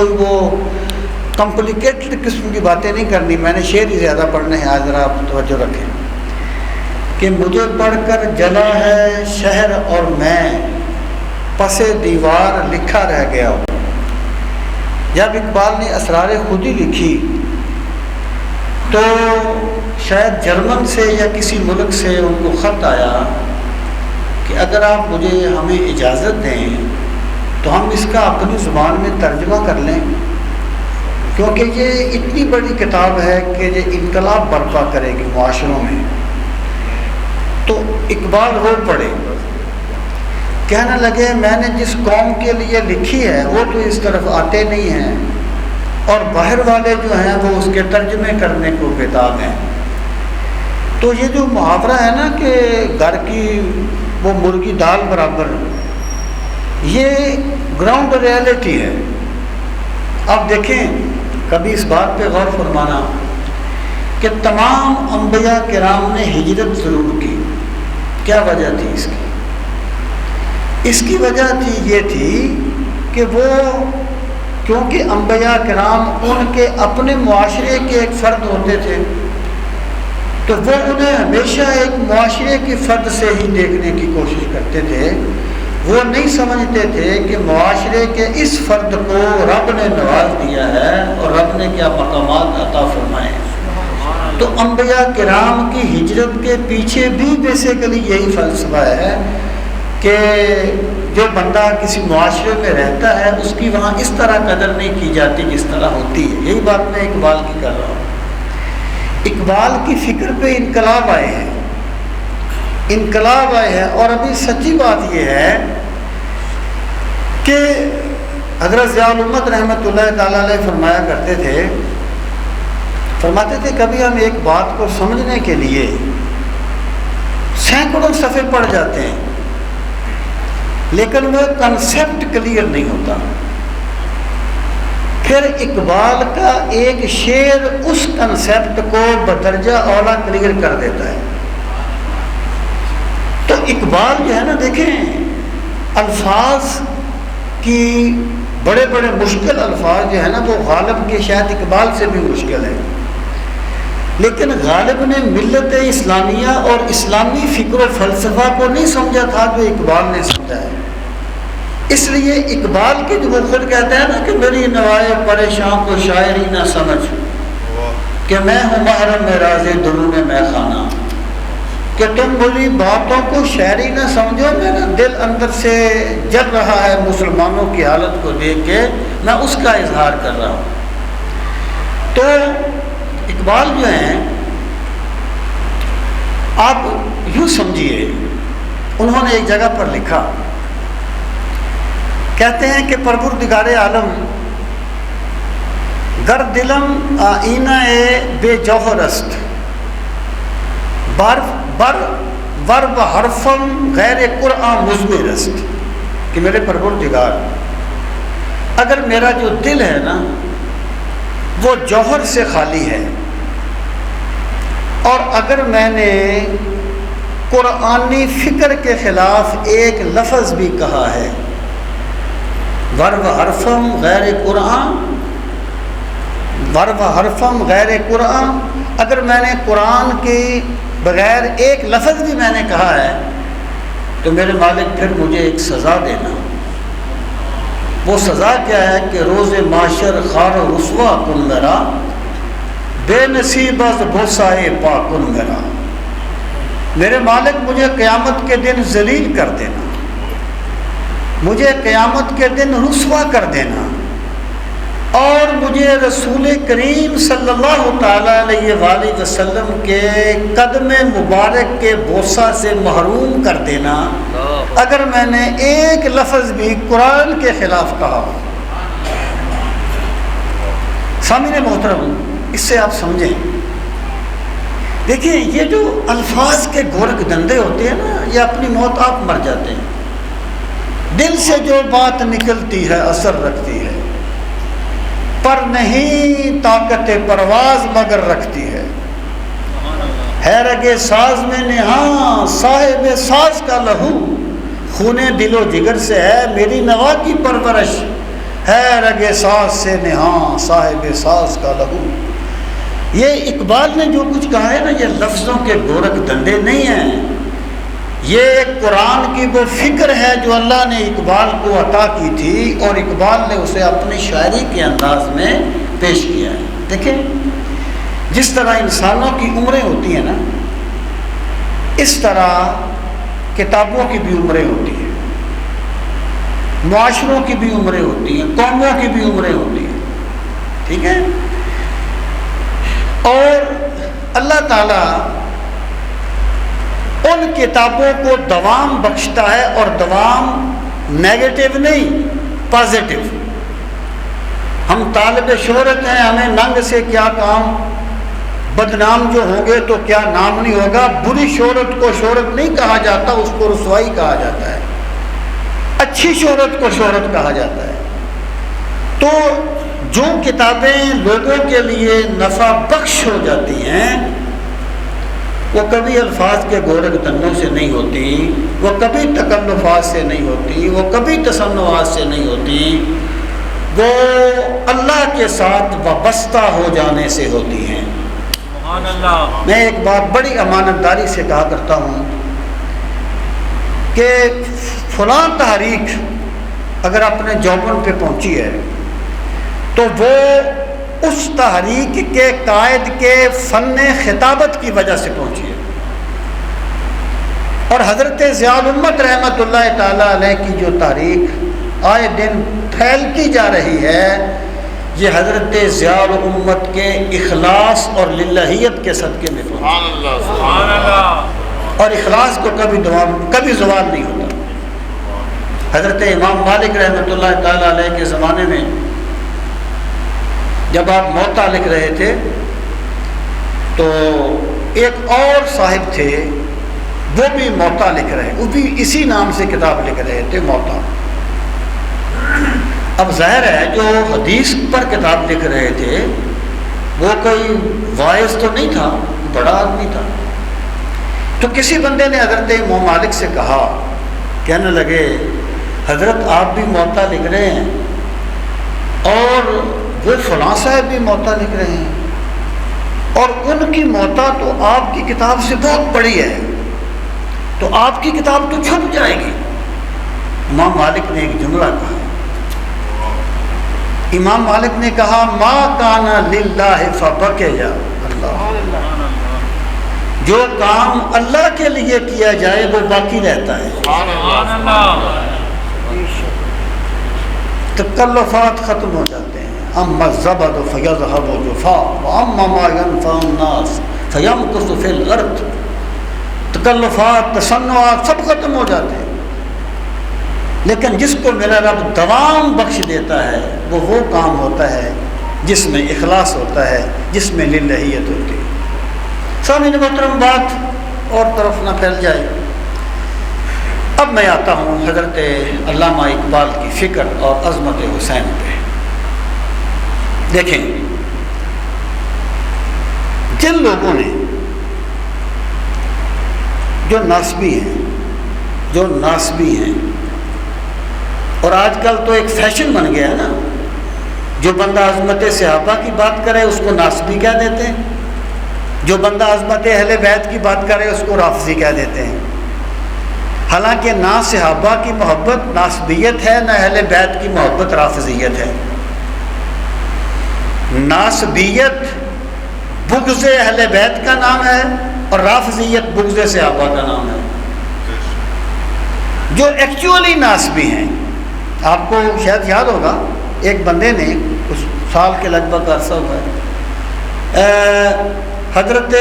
کوئی وہ کمپلیکیٹڈ قسم کی باتیں نہیں کرنی، میں نے شعر ہی زیادہ پڑھنے ہیں، آج ذرا آپ توجہ رکھیں کہ مجھے پڑھ کر جلا ہے شہر اور میں پس دیوار لکھا رہ گیا ہوں۔ جب اقبال نے اسرار خودی لکھی تو شاید جرمن سے یا کسی ملک سے ان کو خط آیا کہ اگر آپ ہمیں اجازت دیں تو ہم اس کا اپنی زبان میں ترجمہ کر لیں، کیونکہ یہ اتنی بڑی کتاب ہے کہ یہ انقلاب برپا کرے گی معاشروں میں۔ تو اقبال رو پڑے، کہنے لگے میں نے جس قوم کے لیے لکھی ہے وہ تو اس طرف آتے نہیں ہیں، اور باہر والے جو ہیں وہ اس کے ترجمے کرنے کو بیتاب ہیں۔ تو یہ جو محاورہ ہے نا کہ گھر کی وہ مرغی دال برابر، یہ گراؤنڈ ریئلٹی ہے۔ اب دیکھیں، کبھی اس بات پہ غور فرمانا کہ تمام انبیاء کرام نے ہجرت ضرور کی، کیا وجہ تھی اس کی؟ اس کی وجہ یہ تھی کہ وہ کیونکہ انبیاء کرام ان کے اپنے معاشرے کے ایک فرد ہوتے تھے، تو وہ انہیں ہمیشہ ایک معاشرے کی فرد سے ہی دیکھنے کی کوشش کرتے تھے۔ وہ نہیں سمجھتے تھے کہ معاشرے کے اس فرد کو رب نے نواز دیا ہے اور رب نے کیا مقامات عطا فرمائے ہیں۔ تو انبیاء کرام کی ہجرت کے پیچھے بھی بیسیکلی یہی فلسفہ ہے کہ جو بندہ کسی معاشرے میں رہتا ہے اس کی وہاں اس طرح قدر نہیں کی جاتی جس طرح ہوتی ہے۔ یہی بات میں اقبال کی کر رہا ہوں۔ اقبال کی فکر پہ انقلاب آئے ہیں، انقلاب آئے ہیں، اور ابھی سچی بات یہ ہے کہ حضرت ضیاء الامت رحمۃ اللہ تعالیٰ علیہ فرمایا کرتے تھے، فرماتے تھے کبھی ہم ایک بات کو سمجھنے کے لیے سینکڑوں صفحے پڑھ جاتے ہیں لیکن وہ کنسیپٹ کلیئر نہیں ہوتا۔ پھر اقبال کا ایک شعر اس کنسیپٹ کو بدرجہ اولا کلیئر کر دیتا ہے۔ تو اقبال جو ہے نا، دیکھیں الفاظ کی بڑے بڑے مشکل الفاظ جو ہے نا وہ غالب کے شاید اقبال سے بھی مشکل ہے، لیکن غالب نے ملت اسلامیہ اور اسلامی فکر و فلسفہ کو نہیں سمجھا تھا جو اقبال نے سمجھا ہے۔ اس لیے اقبال کے جو وہ خود کہتے ہیں نا کہ میری نوائے پریشان کو شاعری نہ سمجھ کہ میں ہوں محرم راز درون میں خانہ، کہ تم بولی باتوں کو شاعری نہ سمجھو، میرا دل اندر سے جل رہا ہے مسلمانوں کی حالت کو دیکھ کے، میں اس کا اظہار کر رہا ہوں۔ تو اقبال جو ہیں، آپ یوں سمجھیے، انہوں نے ایک جگہ پر لکھا، کہتے ہیں کہ پروردگار عالم گر دلم آئینہ بے جوہر است، بر و حرفم غیر قرآن مضمر است، کہ میرے پروردگار اگر میرا جو دل ہے نا وہ جوہر سے خالی ہے، اور اگر میں نے قرآنی فکر کے خلاف ایک لفظ بھی کہا ہے، ور و حرفم غیر قرآن، ور و حرفم غیر قرآن، اگر میں نے قرآن کی بغیر ایک لفظ بھی میں نے کہا ہے تو میرے مالک پھر مجھے ایک سزا دینا۔ وہ سزا کیا ہے کہ روز معاشر خار و رسوا کن میرا، بے نصیب از بوسائے پا کن میرا، میرے مالک مجھے قیامت کے دن ذلیل کر دینا، مجھے قیامت کے دن رسوا کر دینا، اور مجھے رسول کریم صلی اللہ تعالیٰ علیہ وآلہ وسلم کے قدم مبارک کے بوسہ سے محروم کر دینا اگر میں نے ایک لفظ بھی قرآن کے خلاف کہا۔ سامعین محترم، اس سے آپ سمجھیں، دیکھیں یہ جو الفاظ کے گورکھ دندے ہوتے ہیں نا، یہ اپنی موت آپ مر جاتے ہیں۔ دل سے جو بات نکلتی ہے اثر رکھتی ہے، پر نہیں طاقت پرواز مگر رکھتی ہے رگے ساز میں نہاں صاحب ساز کا لہو، خون دل و جگر سے ہے میری نوا کی پرورش، ہے رگ ساز سے نہاں صاحب ساز کا لہو. یہ اقبال نے جو کچھ کہا ہے نا، یہ لفظوں کے گورکھ دھندے نہیں ہیں، یہ قرآن کی وہ فکر ہے جو اللہ نے اقبال کو عطا کی تھی، اور اقبال نے اسے اپنی شاعری کے انداز میں پیش کیا ہے. دیکھیں جس طرح انسانوں کی عمریں ہوتی ہیں نا، اس طرح کتابوں کی بھی عمریں ہوتی ہیں، معاشروں کی بھی عمریں ہوتی ہیں، قوموں کی بھی عمریں ہوتی ہیں. ٹھیک ہے. اور اللہ تعالیٰ ان کتابوں کو دوام بخشتا ہے، اور دوام نیگیٹو نہیں، پازیٹو. ہم طالب شہرت ہیں، ہمیں ننگ سے کیا کام، بدنام جو ہوں گے تو کیا نام نہیں ہوگا. بری شہرت کو شہرت نہیں کہا جاتا، اس کو رسوائی کہا جاتا ہے. اچھی شہرت کو شہرت کہا جاتا ہے. تو جو کتابیں لوگوں کے لیے نفع بخش ہو جاتی ہیں، وہ کبھی الفاظ کے گورکھ دھندوں سے نہیں ہوتی، وہ کبھی تکلفات سے نہیں ہوتی، وہ کبھی تصنعات سے نہیں ہوتی، وہ اللہ کے ساتھ وابستہ ہو جانے سے ہوتی ہیں. سبحان اللہ. میں ایک بات بڑی امانت داری سے کہا کرتا ہوں کہ فلاں تحریک اگر اپنے جوبن پہ پہنچی ہے تو وہ اس تحریک کے قائد کے فن خطابت کی وجہ سے پہنچی ہے. اور حضرت ضیاء الامت رحمۃ اللہ تعالیٰ علیہ کی جو تحریک آئے دن پھیلتی جا رہی ہے، یہ حضرت ضیاء الامت کے اخلاص اور للہیت کے صدقے میں پہنچی. سبحان اللہ. اور اخلاص کو کبھی زوال نہیں ہوتا. حضرت امام مالک رحمۃ اللہ تعالیٰ علیہ کے زمانے میں جب آپ موطا لکھ رہے تھے تو ایک اور صاحب تھے، وہ بھی موطا لکھ رہے، وہ بھی اسی نام سے کتاب لکھ رہے تھے، موطا. اب ظاہر ہے جو حدیث پر کتاب لکھ رہے تھے وہ کوئی واعظ تو نہیں تھا، بڑا آدمی تھا. تو کسی بندے نے حضرت امام مالک سے کہا، کہنے لگے حضرت آپ بھی موطا لکھ رہے ہیں اور وہ فلاں صاحب بھی موطا لکھ رہے ہیں، اور ان کی موطا تو آپ کی کتاب سے بہت بڑی ہے، تو آپ کی کتاب تو چھپ جائے گی. امام مالک نے ایک جملہ کہا. امام مالک نے کہا ما کان للہ فبقیا. اللہ، جو کام اللہ کے لیے کیا جائے وہ باقی رہتا ہے. تکلفات ختم ہو جاتے ہیں. اما الزبد فیذهب جفاء واما ما ينفع الناس فيمكث في الارض. تکلفات، تصنعات سب ختم ہو جاتے ہیں، لیکن جس کو میرا رب دوام بخش دیتا ہے وہ کام ہوتا ہے جس میں اخلاص ہوتا ہے، جس میں للہیت ہوتی ہے. سامعین محترم، بات اور طرف نہ پھیل جائے. اب میں آتا ہوں حضرت علامہ اقبال کی فکر اور عظمت حسین پہ. دیکھیں جن لوگوں نے جو ناسبی ہیں اور آج کل تو ایک فیشن بن گیا ہے نا، جو بندہ عظمت صحابہ کی بات کرے اس کو ناسبی کہہ دیتے ہیں، جو بندہ عظمت اہل بیت کی بات کرے اس کو رافضی کہہ دیتے ہیں. حالانکہ نہ صحابہ کی محبت ناسبیت ہے، نہ اہل بیت کی محبت رافضیت ہے. ناسبیت بغض اہل بیت کا نام ہے اور رافضیت بغض صحابہ کا نام ہے. جو ایکچولی ناسبی ہیں، آپ کو شاید یاد ہوگا ایک بندے نے کچھ سال کے لگ بھگ عرصہ ہوا ہے، حضرت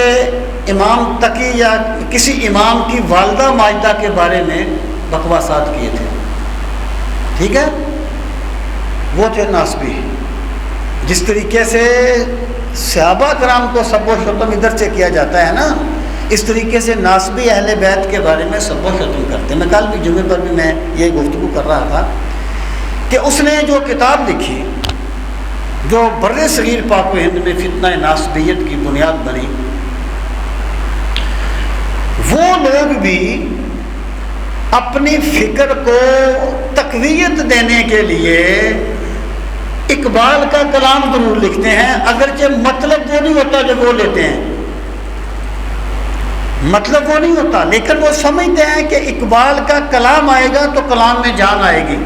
امام تقی یا کسی امام کی والدہ ماجدہ کے بارے میں بکواسات کیے تھے. ٹھیک ہے، وہ تھے ناسبی. جس طریقے سے صحابہ کرام کو سب و شتم ادھر سے کیا جاتا ہے نا، اس طریقے سے ناسبی اہل بیت کے بارے میں سب و شتم کرتے ہیں. میں کل بھی جمعے پر بھی میں یہ گفتگو کر رہا تھا کہ اس نے جو کتاب لکھی جو بر صغیر پاک و ہند میں فتنہ ناسبیت کی بنیاد بنی، وہ لوگ بھی اپنی فکر کو تقویت دینے کے لیے اقبال کا کلام ضرور لکھتے ہیں، اگرچہ مطلب وہ نہیں ہوتا جو وہ لیتے ہیں، مطلب وہ نہیں ہوتا، لیکن وہ سمجھتے ہیں کہ اقبال کا کلام آئے گا تو کلام میں جان آئے گی۔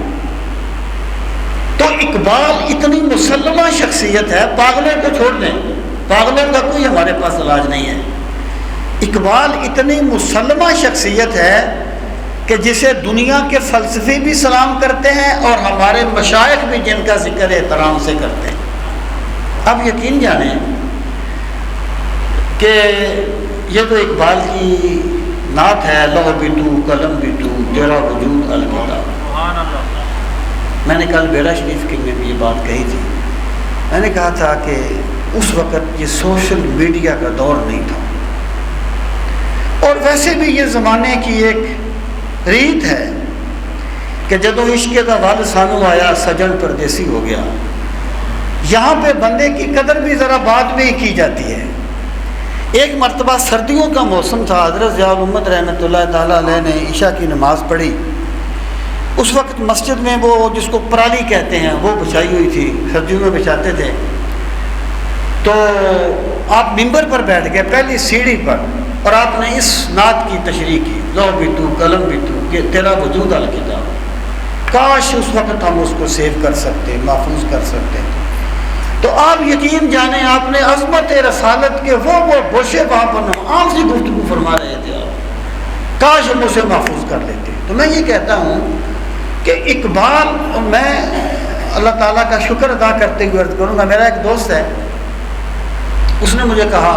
تو اقبال اتنی مسلمہ شخصیت ہے، پاگلوں کو چھوڑ دیں، پاگلوں کا کوئی ہمارے پاس علاج نہیں ہے۔ اقبال اتنی مسلمہ شخصیت ہے کہ جسے دنیا کے فلسفی بھی سلام کرتے ہیں اور ہمارے مشائخ بھی جن کا ذکر احترام سے کرتے ہیں۔ اب یقین جانیں کہ یہ تو اقبال کی نعت ہے، لوح بھی تو قلم بھی تو تیرا وجود الکتاب۔ میں نے کل بیڑا شریف کی میں بھی یہ بات کہی تھی، میں نے کہا تھا کہ اس وقت یہ سوشل میڈیا کا دور نہیں تھا، اور ویسے بھی یہ زمانے کی ایک ریت ہے کہ جدو عشق دا ول سانو آیا سجن پردیسی ہو گیا۔ یہاں پہ بندے کی قدر بھی ذرا بعد میں ہی کی جاتی ہے۔ ایک مرتبہ سردیوں کا موسم تھا، حضرت ضیاء الامت رحمۃ اللہ تعالیٰ علیہ نے عشاء کی نماز پڑھی۔ اس وقت مسجد میں وہ جس کو پرالی کہتے ہیں وہ بچھائی ہوئی تھی، سردیوں میں بچھاتے تھے۔ تو آپ ممبر پر بیٹھ گئے پہلی سیڑھی پر، اور آپ نے اس نعت کی تشریح کی، لوح بھی تو قلم بھی تو کہ تیرا وجود الکتاب۔ کاش اس وقت ہم اس کو سیو کر سکتے، محفوظ کر سکتے۔ تو آپ یقین جانیں آپ نے عظمت رسالت کے وہ گوشے وہاں پر عام سی گفتگو فرما رہے تھے آپ، کاش ہم اسے محفوظ کر لیتے۔ تو میں یہ کہتا ہوں کہ اقبال، میں اللہ تعالیٰ کا شکر ادا کرتے ہوئے عرض کروں گا، میرا ایک دوست ہے، اس نے مجھے کہا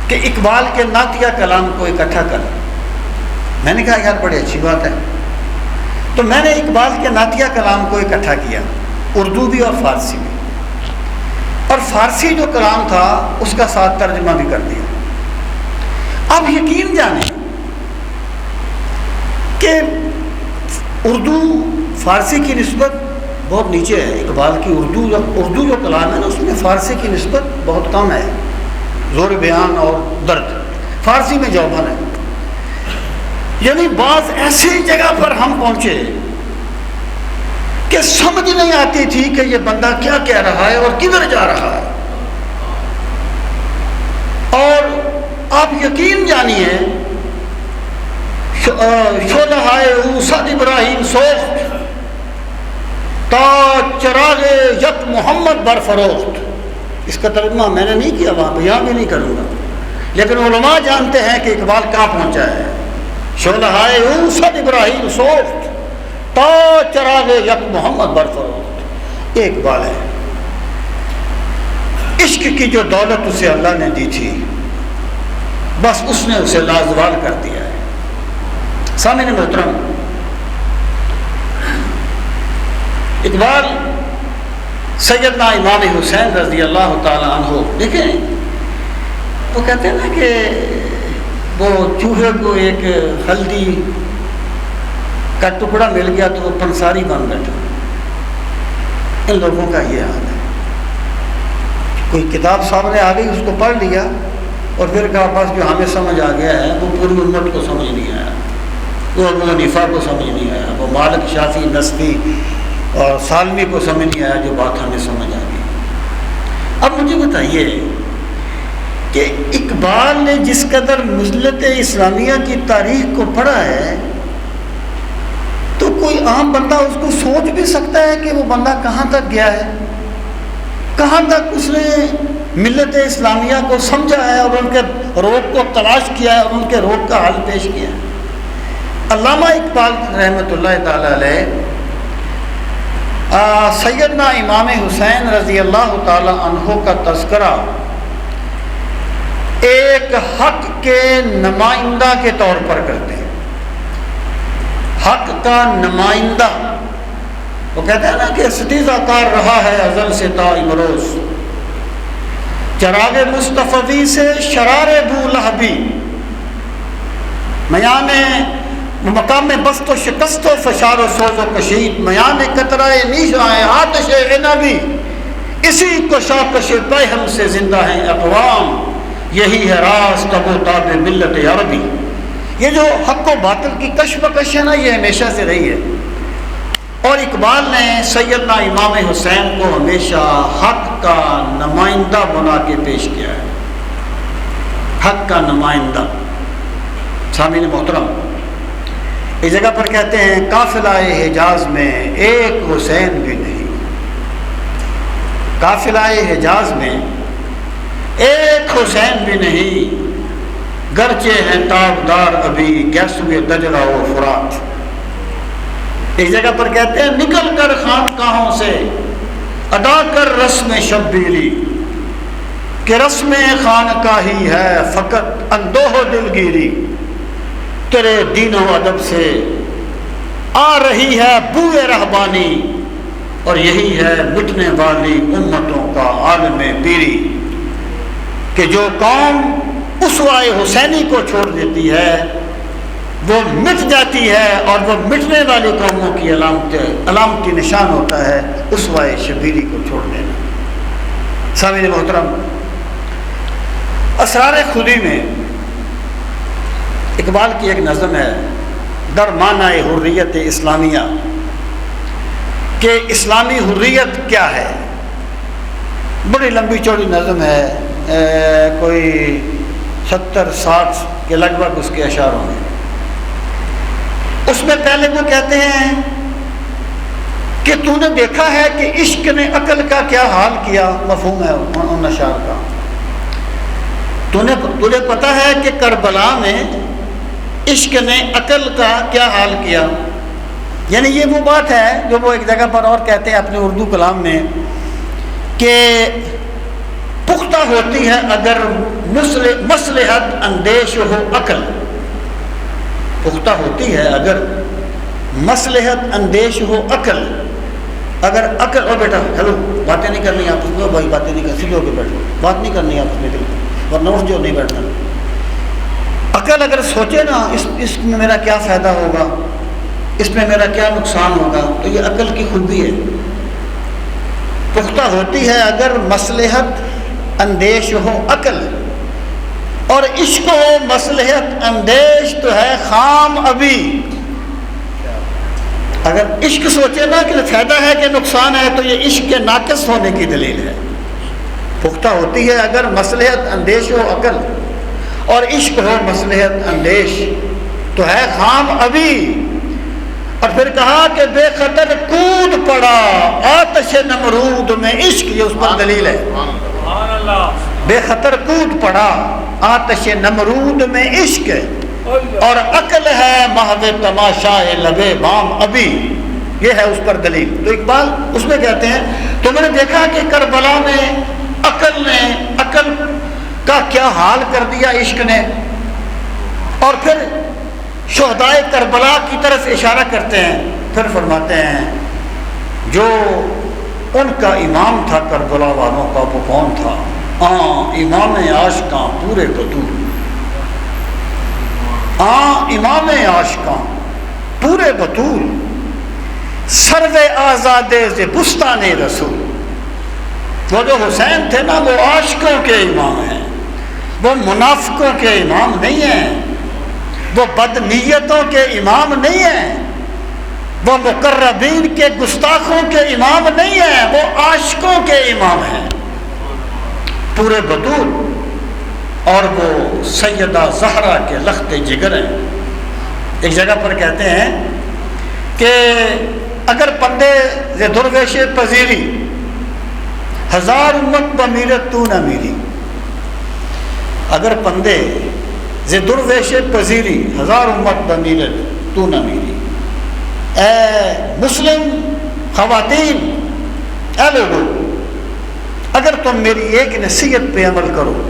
کہ اقبال کے نعتیہ کلام کو اکٹھا کر۔ میں نے کہا یار بڑی اچھی بات ہے۔ تو میں نے اقبال کے نعتیہ کلام کو اکٹھا کیا، اردو بھی اور فارسی بھی، اور فارسی جو کلام تھا اس کا ساتھ ترجمہ بھی کر دیا۔ اب یقین جانیں کہ اردو فارسی کی نسبت بہت نیچے ہے۔ اقبال کی اردو جو کلام ہے نا، اس میں فارسی کی نسبت بہت کم ہے، زور بیان اور درد فارسی میں جوبن ہے۔ یعنی بعض ایسی جگہ پر ہم پہنچے کہ سمجھ نہیں آتی تھی کہ یہ بندہ کیا کہہ رہا ہے اور کدھر جا رہا ہے۔ اور آپ یقین جانیے شولہائے او صد ابراہیم سوخت تا چراغ یک محمد برفروخت۔ اس کا ترجمہ میں نے نہیں کیا وہاں پہ، یہاں بھی نہیں کروں گا، لیکن علماء جانتے ہیں کہ اقبال کہاں پہنچا ہے۔ شولہائے او صد ابراہیم سوخت تا چراغ یک محمد برفروخت، یہ اقبال ہے۔ عشق کی جو دولت اسے اللہ نے دی تھی، بس اس نے اسے لازوال کر دیا ہے۔ سامعین محترم، اقبال سیدنا امام حسین رضی اللہ تعالی عنہ، دیکھیں وہ کہتے ہیں نا کہ وہ چوہے کو ایک ہلدی کا ٹکڑا مل گیا تو وہ پنساری بن بیٹھا۔ ان لوگوں کا یہ حال ہے، کوئی کتاب سامنے آ گئی اس کو پڑھ لیا اور پھر کہا بس جو ہمیں سمجھ آ گیا ہے وہ پوری امت کو سمجھ نہیں آیا، وہ ابو حنیفہ کو سمجھ نہیں آیا، وہ مالک شافعی نسبی اور سالمی کو سمجھ نہیں آیا، جو بات ہمیں سمجھ آ گئی۔ اب مجھے بتائیے کہ اقبال نے جس قدر ملت اسلامیہ کی تاریخ کو پڑھا ہے، تو کوئی عام بندہ اس کو سوچ بھی سکتا ہے کہ وہ بندہ کہاں تک گیا ہے، کہاں تک اس نے ملت اسلامیہ کو سمجھا ہے اور ان کے روگ کو تلاش کیا ہے اور ان کے روگ کا حل پیش کیا ہے۔ علامہ اقبال رحمۃ اللہ تعالی علیہ سیدنا امام حسین رضی اللہ تعالی عنہ کا تذکرہ ایک حق کے نمائندہ کے طور پر کرتے ہیں، حق کا نمائندہ۔ وہ کہتے ہیں نا کہ ستیزہ کار رہا ہے ازل سے تا امروز، چراغ مصطفی سے شرار بو لہبی، میان مقام بست و شکست و فشار و سوز و کشید، میان قطرہ نیش آئے آتش عنبی، اسی کشاکش پیہم سے زندہ ہیں اقوام، یہی ہے راز تب و تاب ملت عربی۔ یہ جو حق و باطل کی کشمکش ہے نا، یہ ہمیشہ سے رہی ہے۔ اور اقبال نے سیدنا امام حسین کو ہمیشہ حق کا نمائندہ بنا کے پیش کیا ہے، حق کا نمائندہ۔ سامعین محترم، اس جگہ پر کہتے ہیں قافلہ حجاز میں ایک حسین بھی نہیں، قافلہ حجاز میں ایک حسین بھی نہیں، گرچہ ہیں تابدار ابھی گیسوئے دجلہ و فرات۔ ایک جگہ پر کہتے ہیں نکل کر خانقاہوں سے ادا کر رسم شبیری، کہ رسم خانقاہی ہے فقط اندوہ و دلگیری، تیرے دین و ادب سے آ رہی ہے بوئے رہبانی، اور یہی ہے مٹنے والی امتوں کا عالم پیری، کہ جو قوم اسوہ حسینی کو چھوڑ دیتی ہے وہ مٹ جاتی ہے، اور وہ مٹنے والی قوموں کی علامتی نشان ہوتا ہے اسوہ شبیری کو چھوڑ دینا۔ سامعین محترم، اسرار خودی میں اقبال کی ایک نظم ہے در معنی حریت اسلامیہ، کہ اسلامی حریت کیا ہے۔ بڑی لمبی چوڑی نظم ہے، کوئی 70-60 کے لگ بھگ اس کے اشعار ہوں گے۔ اس میں پہلے وہ کہتے ہیں کہ تو نے دیکھا ہے کہ عشق نے عقل کا کیا حال کیا، مفہوم ہے ان اشعار کا۔ تجھے پتہ ہے کہ کربلا میں عشق نے عقل کا کیا حال کیا، یعنی یہ وہ بات ہے جو وہ ایک جگہ پر اور کہتے ہیں اپنے اردو کلام میں، کہ پختہ ہوتی ہے اگر مصلحت اندیش ہو عقل، پختہ ہوتی ہے اگر مصلحت اندیش ہو عقل، اگر عقل، او بیٹا ہیلو باتیں نہیں کرنی آپس میں، بھائی باتیں نہیں کرنی، سیدھے ہو کے بیٹھو، بات نہیں کرنی آپس میں بالکل، ورنہ اٹھ جو نہیں بیٹھنا۔ عقل اگر سوچے نا اس میں میرا کیا فائدہ ہوگا، اس میں میرا کیا نقصان ہوگا، تو یہ عقل کی خوبی ہے۔ پختہ ہوتی ہے اگر مصلحت اندیش ہو عقل، اور عشق و مصلحت اندیش تو ہے خام ابھی۔ اگر عشق سوچے نا کہ فائدہ ہے کہ نقصان ہے، تو یہ عشق کے ناقص ہونے کی دلیل ہے۔ پختہ ہوتی ہے اگر مصلحت اندیش ہو عقل، اور عشق ہو مصلحت اندیش تو ہے خام ابھی۔ اور پھر کہا کہ بے خطر کود پڑا آتش نمرود میں عشق، یہ اس پر دلیل ہے۔ بے خطر کود پڑا آتش نمرود میں عشق، اور عقل ہے محو تماشا لبے بام ابھی، یہ ہے اس پر دلیل۔ تو اقبال اس میں کہتے ہیں تم نے دیکھا کہ کربلا میں عقل کا کیا حال کر دیا عشق نے، اور پھر شہدائے کربلا کی طرف اشارہ کرتے ہیں، پھر فرماتے ہیں جو ان کا امام تھا کربلا والوں کا وہ کون تھا؟ امام عاشقاں پورے بطول، امام عاشقاں پورے بطول، سرو آزادے ز بستان رسول۔ وہ جو حسین تھے نا، وہ عاشقوں کے امام ہیں، وہ منافقوں کے امام نہیں ہیں، وہ بدنیتوں کے امام نہیں ہیں، وہ مقربین کے گستاخوں کے امام نہیں ہیں، وہ عاشقوں کے امام ہیں پورے بطول، اور وہ سیدہ زہرا کے لخت جگر ہیں۔ ایک جگہ پر کہتے ہیں کہ اگر پندے ز درویش پذیری ہزار امت بمیرت تو نہ میری، اگر پندے ز درویش پذیری ہزار امت بمیرت تو نہ میری، اے مسلم خواتین، اے لوگو، اگر تم میری ایک نصیحت پہ عمل کرو،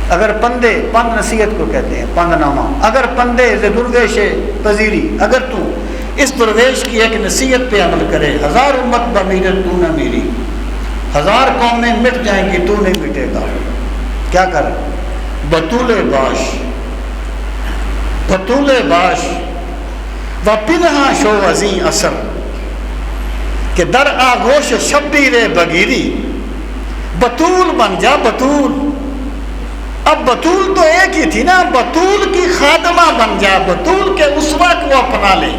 اگر پندے، پند نصیحت کو کہتے ہیں، پند نامہ، اگر پندے ز درویش پذیری، اگر تو اس درویش کی ایک نصیحت پہ عمل کرے، ہزار امت بمیرت تو نہ میری، ہزار قومیں مٹ جائیں گی تو نہیں مٹے گا، کیا کر بطول باش، بطول باش و پنہا شو عظیم اثر، کہ در آغوش شبیر بگیری، بطول بن جا بطول۔ اب بطول تو ایک ہی تھی نا، بطول کی خادمہ بن جا، بطول کے اسوہ کو اپنا لے،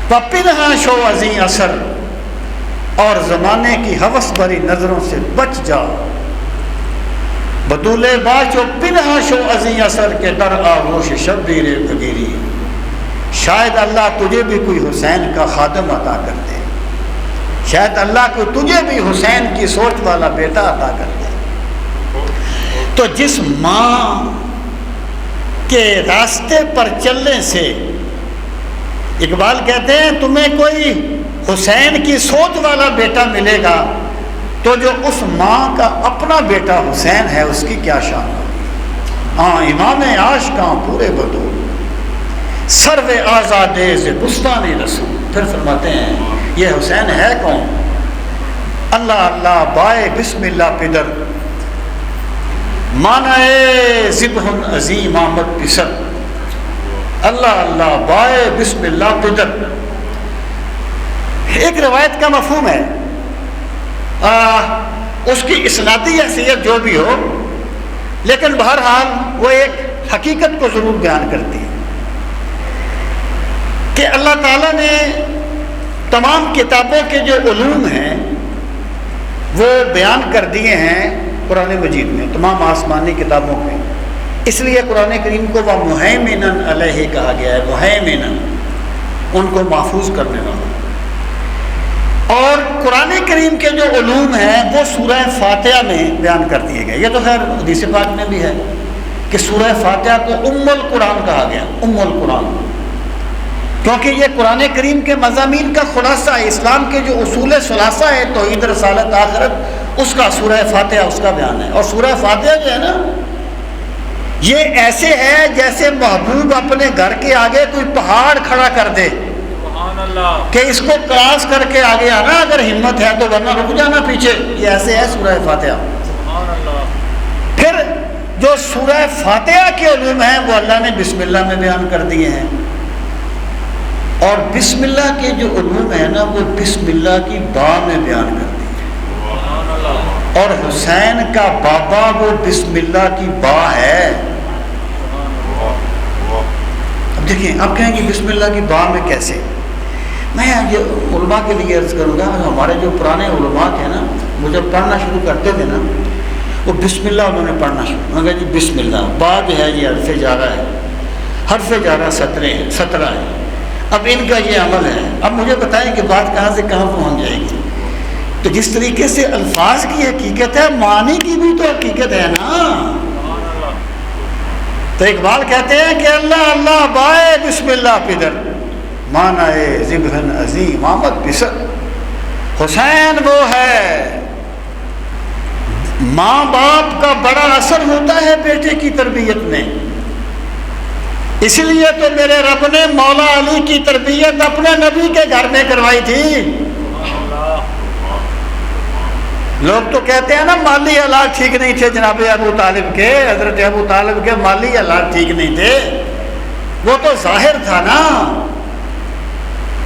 پپنہا شو ازیں اثر، اور زمانے کی ہوس بھری نظروں سے بچ جا، بدولے باچو پنہا شو ازیں اثر کے در آغوش شبیر بگیری، شاید اللہ تجھے بھی کوئی حسین کا خادم عطا کر دے، شاید اللہ کو تجھے بھی حسین کی سوچ والا بیٹا عطا کر دے۔ تو جس ماں کے راستے پر چلنے سے، اقبال کہتے ہیں تمہیں کوئی حسین کی سوچ والا بیٹا ملے گا تو جو اس ماں کا اپنا بیٹا حسین ہے اس کی کیا شان ہوگی۔ ہاں امام عاشقاں پورے بدول، سرو آزادے سے بستان رسول۔ پھر فرماتے ہیں یہ حسین ہے کون؟ اللہ اللہ بائے بسم اللہ پدر، مانائے ذبحن عظیم آمد پسر، اللہ اللہ بائے بسم اللہ پدر۔ ایک روایت کا مفہوم ہے، اس کی اسنادی حیثیت جو بھی ہو، لیکن بہرحال وہ ایک حقیقت کو ضرور بیان کرتی ہے کہ اللہ تعالیٰ نے تمام کتابوں کے جو علوم ہیں وہ بیان کر دیے ہیں قرآن مجید میں، تمام آسمانی کتابوں کے۔ اس لیے قرآن کریم کو وہ مہیمنن علیہ کہا گیا ہے، مہیمنن، ان کو محفوظ کرنے والا۔ اور قرآن کریم کے جو علوم ہیں وہ سورہ فاتحہ میں بیان کر دیے گئے۔ یہ تو خیر حدیث پاک میں بھی ہے کہ سورہ فاتحہ کو ام القرآن کہا گیا، ام القرآن، کیونکہ یہ قرآن کریم کے مضامین کا خلاصہ ہے، اسلام کے جو اصول ثلاثہ ہے، توحید، رسالت، آخرت، اس کا سورہ فاتحہ اس کا بیان ہے۔ اور سورہ فاتحہ جو ہے نا، یہ ایسے ہے جیسے محبوب اپنے گھر کے آگے کوئی پہاڑ کھڑا کر دے کہ اس کو کراس کر کے آگے آنا اگر ہمت ہے تو، ورنہ رک جانا پیچھے۔ یہ ایسے ہے سورہ فاتحہ۔ پھر جو سورہ فاتحہ کے علوم ہیں وہ اللہ نے بسم اللہ میں بیان کر دیے ہیں، اور بسم اللہ کے جو علوم ہیں نا وہ بسم اللہ کی با میں بیان کر دیے، اور حسین کا بابا وہ بسم اللہ کی با ہے۔ اب دیکھیں، آپ کہیں گے بسم اللہ کی با میں کیسے؟ میں یہ علماء کے لیے عرض کروں گا، ہمارے جو پرانے علماء تھے نا، وہ جب پڑھنا شروع کرتے تھے نا، وہ بسم اللہ انہوں نے پڑھنا شروع، میں کہا جی بسم اللہ، با جو ہے یہ حرف جارہ ہے، حرف جارہ 17 ہے، اب ان کا یہ عمل ہے۔ اب مجھے بتائیں کہ بات کہاں سے کہاں پہنچ جائے گی؟ تو جس طریقے سے الفاظ کی حقیقت ہے، معنی کی بھی تو حقیقت ہے نا۔ تو اقبال کہتے ہیں کہ اللہ اللہ بائے بسم اللہ پدر، مانائے ذبحن عظیم آمد پسر۔ حسین وہ ہے، ماں باپ کا بڑا اثر ہوتا ہے بیٹے کی تربیت میں، اس لیے تو میرے رب نے مولا علی کی تربیت اپنے نبی کے گھر میں کروائی تھی۔ لوگ تو کہتے ہیں نا مالی حالات ٹھیک نہیں تھے جناب ابو طالب کے، حضرت ابو طالب کے مالی حالات ٹھیک نہیں تھے، وہ تو ظاہر تھا نا۔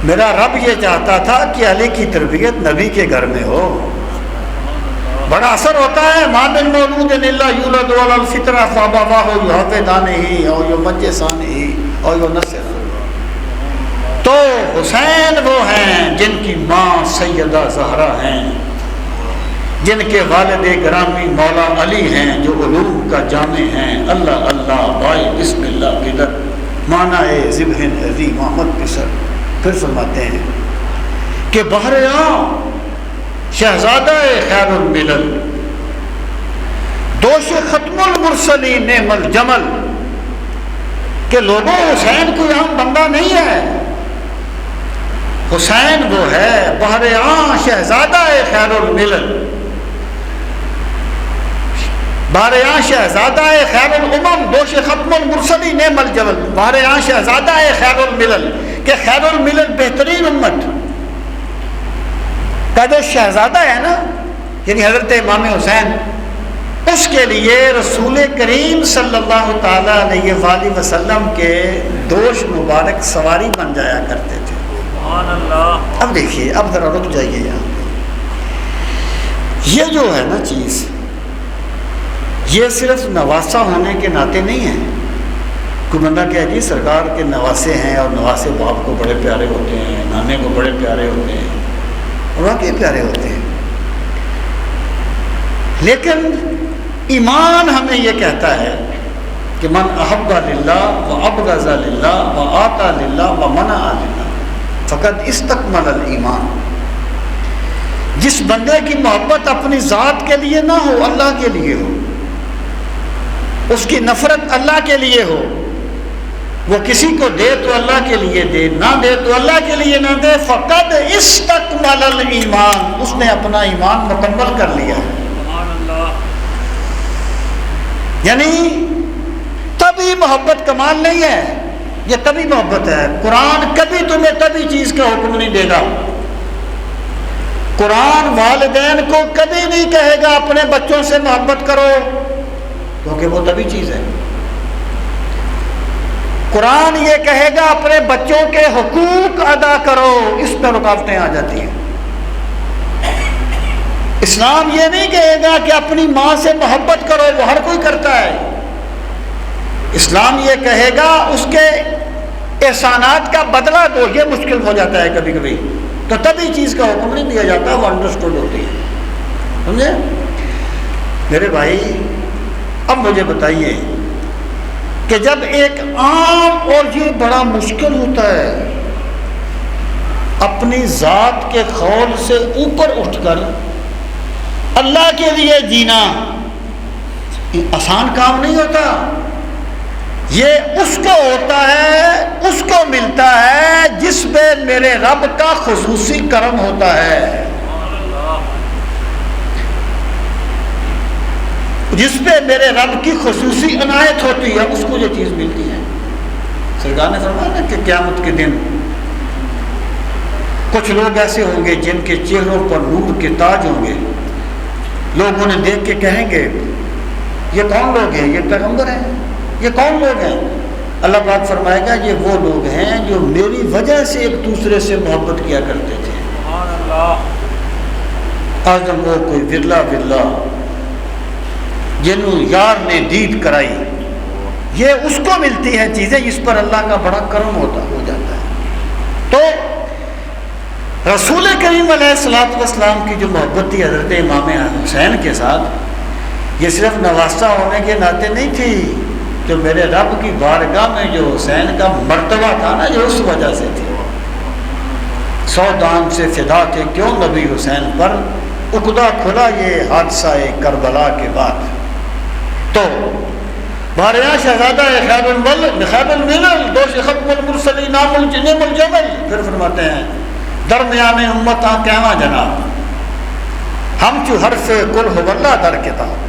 میرا رب یہ چاہتا تھا کہ علی کی تربیت نبی کے گھر میں ہو، بڑا اثر ہوتا ہے۔ ما من مولود الا یولد علی الفطرۃ فابواه یحودانہ او یمجسانہ او ینصرانہ۔ تو حسین وہ ہیں جن کی ماں سیدہ زہرا ہیں، جن کے والد گرامی مولا علی ہیں، جو علوم کا جامع ہیں۔ اللہ اللہ بائے بسم اللہ پدر، مانائے ذبحن عظیم آمد پسر۔ پھر فرماتے ہیں کہ بہریاں شہزادہ خیر الملل، دوش ختم المرسلین نعم الجمل، کہ لوگوں حسین کوئی عام بندہ نہیں ہے، حسین وہ ہے بہریاں شہزادہ خیر الملل، بہریاں شہزادہ خیر الامم، دوش ختم المرسلین نعم الجمل، بہریاں شہزادہ خیر الملل، کہ خیر الملل بہترین امت کا جو شہزادہ ہے نا، یعنی حضرت امام حسین، اس کے لیے رسول کریم صلی اللہ تعالیٰ علیہ وآلہ وسلم کے دوش مبارک سواری بن جایا کرتے تھے۔ سبحان اللہ۔ اب دیکھیے، اب ذرا رک جائیے یہاں پہ، یہ جو ہے نا چیز، یہ صرف نواسہ ہونے کے ناطے نہیں ہے، کوئی بندہ کہے جی سرکار کے نواسے ہیں اور نواسے باپ کو بڑے پیارے ہوتے ہیں، نانے کو بڑے پیارے ہوتے ہیں، اور واقعی پیارے ہوتے ہیں، لیکن ایمان ہمیں یہ کہتا ہے کہ من احب للہ و ابغض للہ و آطا للہ و منع للہ فقد استکمل الایمان۔ جس بندے کی محبت اپنی ذات کے لیے نہ ہو، اللہ کے لیے ہو، اس کی نفرت اللہ کے لیے ہو، وہ کسی کو دے تو اللہ کے لیے دے، نہ دے تو اللہ کے لیے نہ دے، فقد استکمل الایمان، اس نے اپنا ایمان مکمل کر لیا ہے۔ یعنی تبھی محبت کمال نہیں ہے، یہ تبھی محبت ہے۔ قرآن کبھی تمہیں تبھی چیز کا حکم نہیں دے گا۔ قرآن والدین کو کبھی نہیں کہے گا اپنے بچوں سے محبت کرو، کیونکہ وہ تبھی چیز ہے۔ قرآن یہ کہے گا اپنے بچوں کے حقوق ادا کرو، اس میں رکاوٹیں آ جاتی ہیں۔ اسلام یہ نہیں کہے گا کہ اپنی ماں سے محبت کرو، وہ ہر کوئی کرتا ہے۔ اسلام یہ کہے گا اس کے احسانات کا بدلہ دو، یہ مشکل ہو جاتا ہے کبھی کبھی، تو تبھی چیز کا حکم نہیں دیا جاتا، وہ انڈرسٹوڈ ہوتی ہے، سمجھے میرے بھائی؟ اب مجھے بتائیے کہ جب ایک عام، اور یہ بڑا مشکل ہوتا ہے، اپنی ذات کے خول سے اوپر اٹھ کر اللہ کے لیے جینا آسان کام نہیں ہوتا۔ یہ اس کو ہوتا ہے، اس کو ملتا ہے جس میں میرے رب کا خصوصی کرم ہوتا ہے، جس پہ میرے رب کی خصوصی عنایت ہوتی ہے، اس کو یہ چیز ملتی ہے۔ سرکار نے فرمایا نا کہ قیامت کے دن کچھ لوگ ایسے ہوں گے جن کے چہروں پر نور کے تاج ہوں گے، لوگ انہیں دیکھ کے کہیں گے یہ کون لوگ ہیں؟ یہ پیغمبر ہیں؟ یہ کون لوگ ہیں؟ اللہ پاک فرمائے گا یہ وہ لوگ ہیں جو میری وجہ سے ایک دوسرے سے محبت کیا کرتے تھے۔ آدم وہ کوئی ورلا ورلا جنہوں یار نے دید کرائی، یہ اس کو ملتی ہیں چیزیں جس پر اللہ کا بڑا کرم ہو جاتا ہے۔ تو رسول کریم علیہ الصلوۃ والسلام کی جو محبت تھی حضرت امام حسین کے ساتھ، یہ صرف نواسہ ہونے کے ناطے نہیں تھی، جو میرے رب کی بارگاہ میں جو حسین کا مرتبہ تھا نا، یہ اس وجہ سے تھی۔ 100 دان سے فدا تھے کیوں نبی حسین پر، عقدہ کھلا یہ حادثہ کربلا کے بعد۔ تو باریا شہزادہ خیب الملل دوش ختم المرسلین نام الجنم الجمل، پھر فرماتے ہیں درمیان امت کہواں جناب ہم چو حرف کل ہو اللہ در کتاب،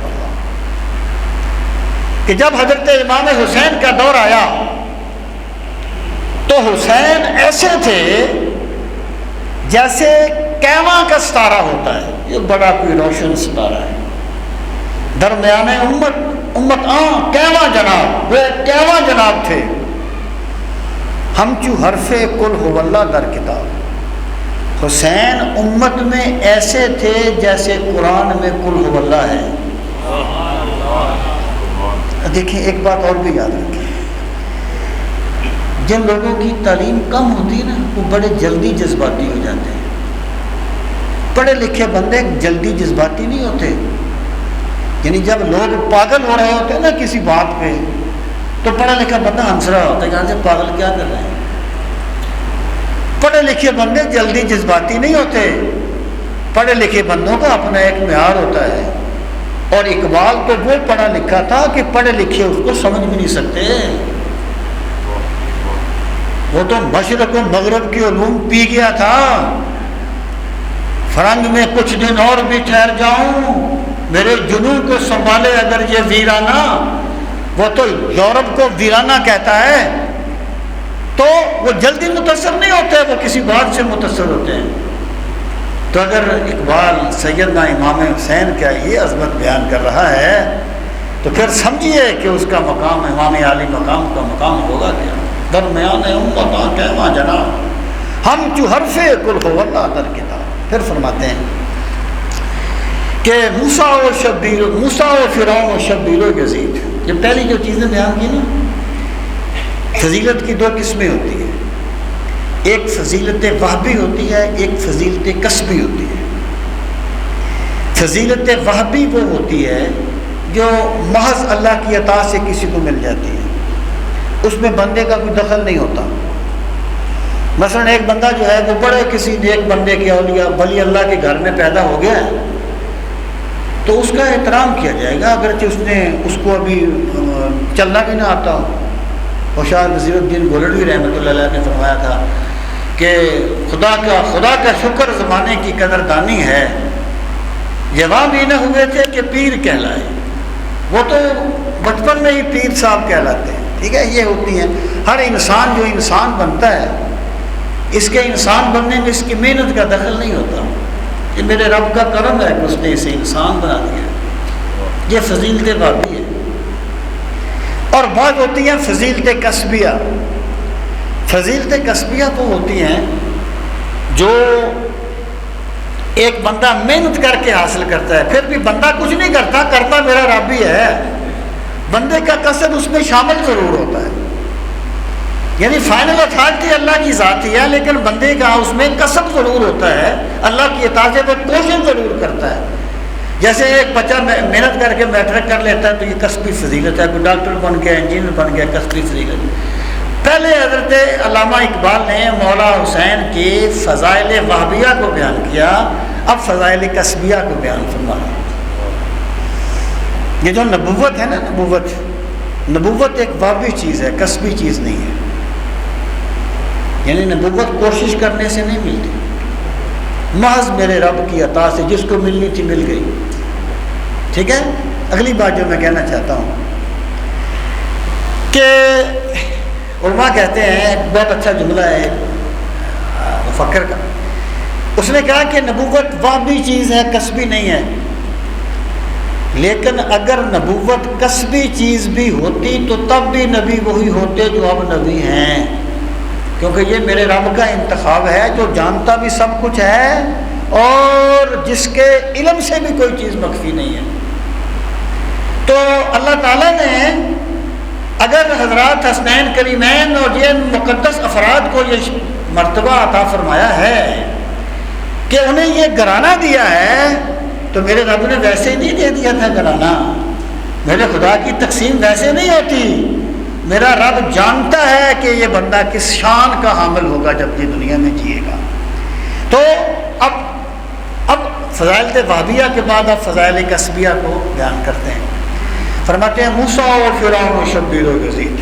کہ جب حضرت امام حسین کا دور آیا تو حسین ایسے تھے جیسے کیواں کا ستارہ ہوتا ہے، یہ بڑا کوئی روشن ستارہ ہے، درمیان امت کیواں جناب، وہ کیواں جناب تھے، ہم چو حرف کل ہو اللہ در کتاب۔ حسین امت میں ایسے تھے جیسے قرآن میں کل ہو اللہ ہے۔ دیکھیں ایک بات اور بھی یاد رکھیں، جن لوگوں کی تعلیم کم ہوتی ہے نا، وہ بڑے جلدی جذباتی ہو جاتے ہیں۔ پڑھے لکھے بندے جلدی جذباتی نہیں ہوتے، یعنی جب لوگ پاگل ہو رہے ہوتے ہیں نا کسی بات پہ، تو پڑھا لکھا بندہ ہنس رہا ہوتا ہے کہ یہاں سے پاگل کیا کر رہے ہیں۔ پڑھے لکھے بندے جلدی جذباتی نہیں ہوتے، پڑھے لکھے بندوں کا اپنا ایک معیار ہوتا ہے، اور اقبال تو وہ پڑھا لکھا تھا کہ پڑھے لکھے اس کو سمجھ بھی نہیں سکتے، وہ تو مشرق و مغرب کی علوم پی گیا تھا۔ فرنگ میں کچھ دن اور بھی ٹھہر جاؤں، میرے جنون کو سنبھالے اگر یہ ویرانہ، وہ تو یورپ کو ویرانہ کہتا ہے، تو وہ جلدی متاثر نہیں ہوتے، وہ کسی بات سے متاثر ہوتے ہیں۔ تو اگر اقبال سیدنا امام حسین کا یہ عظمت بیان کر رہا ہے تو پھر سمجھیے کہ اس کا مقام امام عالی مقام کا مقام ہوگا کیا۔ درمیان امت کہواں جناب ہم چو حرف کل ہو اللہ در کتاب۔ پھر فرماتے ہیں کہ موسیٰ و فرعون و شبیر و یزید، یہ پہلی جو چیزیں بیان کی نا، فضیلت کی دو قسمیں ہوتی ہیں، ایک فضیلت وہبی ہوتی ہے، ایک فضیلت کسبی ہوتی ہے۔ فضیلت وہبی وہ ہوتی ہے جو محض اللہ کی عطا سے کسی کو مل جاتی ہے، اس میں بندے کا کوئی دخل نہیں ہوتا۔ مثلا ایک بندہ جو ہے وہ بڑے کسی نیک بندے کے اولیاء ولی اللہ کے گھر میں پیدا ہو گیا ہے تو اس کا احترام کیا جائے گا، اگرچہ اس کو ابھی چلنا بھی نہ آتا ہو۔ ہوشیار وزیر الدین گولڑوی رحمۃ اللہ علیہ نے فرمایا تھا کہ خدا کا شکر زمانے کی قدردانی ہے، جوان بھی نہ ہوئے تھے کہ پیر کہلائے، وہ تو بچپن میں ہی پیر صاحب کہلاتے ہیں۔ ٹھیک ہے، یہ ہوتی ہیں۔ ہر انسان جو انسان بنتا ہے اس کے انسان بننے میں اس کی محنت کا دخل نہیں ہوتا، یہ میرے رب کا کرم ہے کہ اس نے اسے انسان بنا دیا۔ یہ فضیلت وہبی ہے۔ اور بعض ہوتی ہیں فضیلت کسبیہ۔ فضیلت کسبیہ وہ ہوتی ہیں جو ایک بندہ محنت کر کے حاصل کرتا ہے، پھر بھی بندہ کچھ نہیں کرتا میرا رب ہی ہے، بندے کا کسب اس میں شامل ضرور ہوتا ہے، یعنی فائنل اتھارٹی اللہ کی ذات ہی ہے، لیکن بندے کا اس میں کسب ضرور ہوتا ہے، اللہ کی اطاعت سے وہ کوشش ضرور کرتا ہے۔ جیسے ایک بچہ محنت کر کے میٹرک کر لیتا ہے تو یہ کسبی فضیلت ہے، کوئی ڈاکٹر بن گیا، انجینئر بن گیا، کسبی فضیلت۔ پہلے حضرت علامہ اقبال نے مولا حسین کی فضائل وہبیہ کو بیان کیا، اب فضائل کسبیہ کو بیان فرمایا۔ یہ جو نبوت ہے نا، نبوت ایک وہبی چیز ہے، کسبی چیز نہیں ہے، یعنی نبوت کوشش کرنے سے نہیں ملتی، محض میرے رب کی عطا سے جس کو ملنی تھی مل گئی۔ ٹھیک ہے، اگلی بات جو میں کہنا چاہتا ہوں کہ علماء کہتے ہیں، ایک بہت اچھا جملہ ہے مفکر کا، اس نے کہا کہ نبوت وہبی چیز ہے، کسبی نہیں ہے، لیکن اگر نبوت کسبی چیز بھی ہوتی تو تب بھی نبی وہی ہوتے جو اب نبی ہیں، کیونکہ یہ میرے رب کا انتخاب ہے جو جانتا بھی سب کچھ ہے اور جس کے علم سے بھی کوئی چیز مخفی نہیں ہے۔ تو اللہ تعالیٰ نے اگر حضرات حسنین کریمین اور جن مقدس افراد کو یہ مرتبہ عطا فرمایا ہے کہ انہیں یہ گھرانہ دیا ہے تو میرے رب نے ویسے ہی نہیں دے دیا تھا گھرانہ، میرے خدا کی تقسیم ویسے نہیں ہوتی، میرا رب جانتا ہے کہ یہ بندہ کس شان کا حامل ہوگا جب یہ دنیا میں جیے گا۔ تو اب فضائل وہبیہ کے بعد اب فضائل کسبیہ کو بیان کرتے ہیں۔ فرماتے ہیں موسیٰ و فرعون و شبیر و یزید،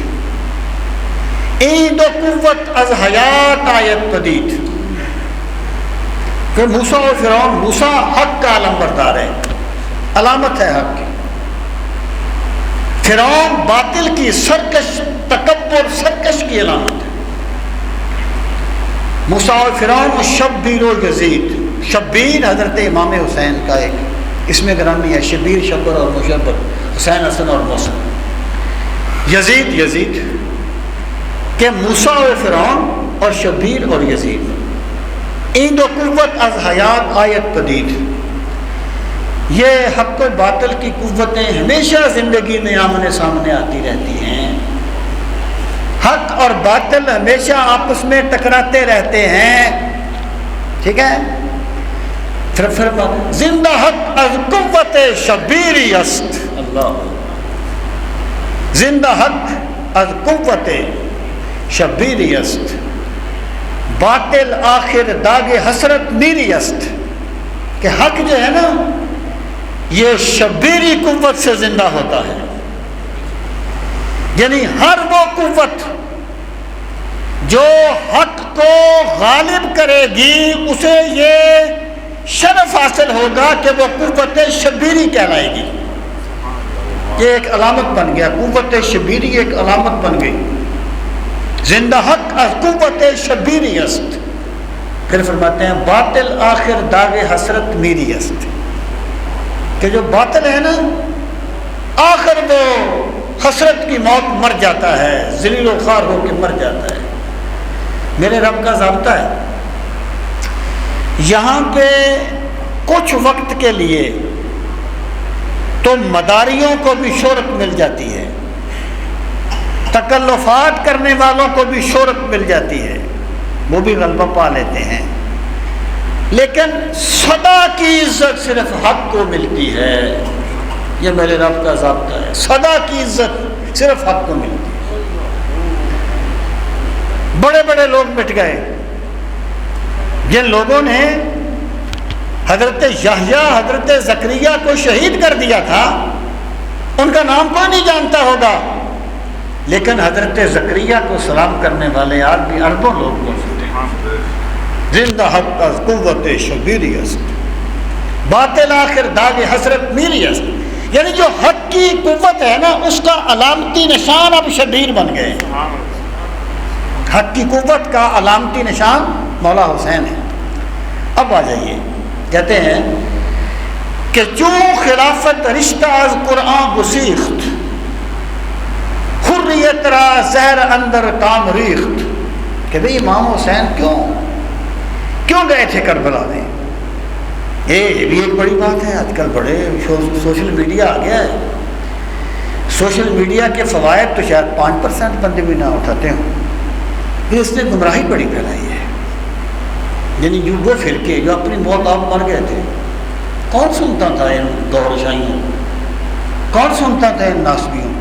عید و قوت از حیات آیت پدید۔ کہ موسیٰ و فرعون، موسیٰ حق کا علم بردار ہے، علامت ہے حق کی، فرعون باطل کی سرکش تکبر سرکش کی علامت ہے۔ موسیٰ و فرعون و شبیر و یزید، شبیر حضرت امام حسین کا ایک اس میں گرامی ہے، شبیر شبر اور مشبر، حسین حسن اور محسن، یزید کہ موسیٰ و فرعون اور شبیر اور یزید، عید و قوت از حیات آیت پدید، یہ حق و باطل کی قوتیں ہمیشہ زندگی میں آمنے سامنے آتی رہتی ہیں، حق اور باطل ہمیشہ آپس میں ٹکراتے رہتے ہیں۔ ٹھیک ہے، پھر زندہ حق از قوت شبیری است، اللہ، زندہ حق از قوت شبیری است، باطل آخر داغ حسرت میری است، کہ حق جو ہے نا یہ شبیری قوت سے زندہ ہوتا ہے، یعنی ہر وہ قوت جو حق کو غالب کرے گی اسے یہ شرف حاصل ہوگا کہ وہ قوت شبیری کہلائے گی۔ یہ ایک علامت بن گیا، قوت شبیری ایک علامت بن گئی، زندہ حق از قوت شبیری است۔ پھر فرماتے ہیں باطل آخر داغ حسرت میری است، کہ جو باطل ہے نا آخر وہ حسرت کی موت مر جاتا ہے، ذلیل و خوار ہو کے مر جاتا ہے۔ میرے رب کا ضابطہ ہے، یہاں پہ کچھ وقت کے لیے تو مداریوں کو بھی شہرت مل جاتی ہے، تکلفات کرنے والوں کو بھی شہرت مل جاتی ہے، وہ بھی غلبہ پا لیتے ہیں، لیکن صدا کی عزت صرف حق کو ملتی ہے۔ یہ میرے رب کا ضابطہ ہے، صدا کی عزت صرف حق کو ملتی ہے۔ بڑے بڑے لوگ مٹ گئے، جن لوگوں نے حضرت یحییٰ حضرت زکریا کو شہید کر دیا تھا، ان کا نام کوئی نہیں جانتا ہوگا، لیکن حضرت زکریا کو سلام کرنے والے آج بھی اربوں لوگ موجود ہیں۔ زندہ حق از قوت شبیری است، باطل آخر داغ حسرت میری است۔ یعنی جو حق کی قوت ہے نا، اس کا علامتی نشان اب شبیر بن گئے ہیں۔ حق کی قوت کا علامتی نشان مولا حسین ہے۔ اب آ جائیے، کہتے ہیں کہ چوں خلافت رشتہ از قرآن گسیخت، حریت را زہر اندر کام ریخت۔ کہ بھئی امام حسین کیوں گئے تھے کربلا میں؟ یہ بھی ایک بڑی بات ہے۔ آج کل بڑے سوشل میڈیا آ گیا ہے، سوشل میڈیا کے فوائد تو شاید 5% بندے بھی نہ اٹھاتے ہوں، پھر اس نے گمراہی بڑی پھیلائی ہے۔ یعنی جو وہ فرقے جو اپنی موت آپ مر گئے تھے، کون سنتا تھا ان دور شاہیوں، کون سنتا تھا ان ناسبیوں؟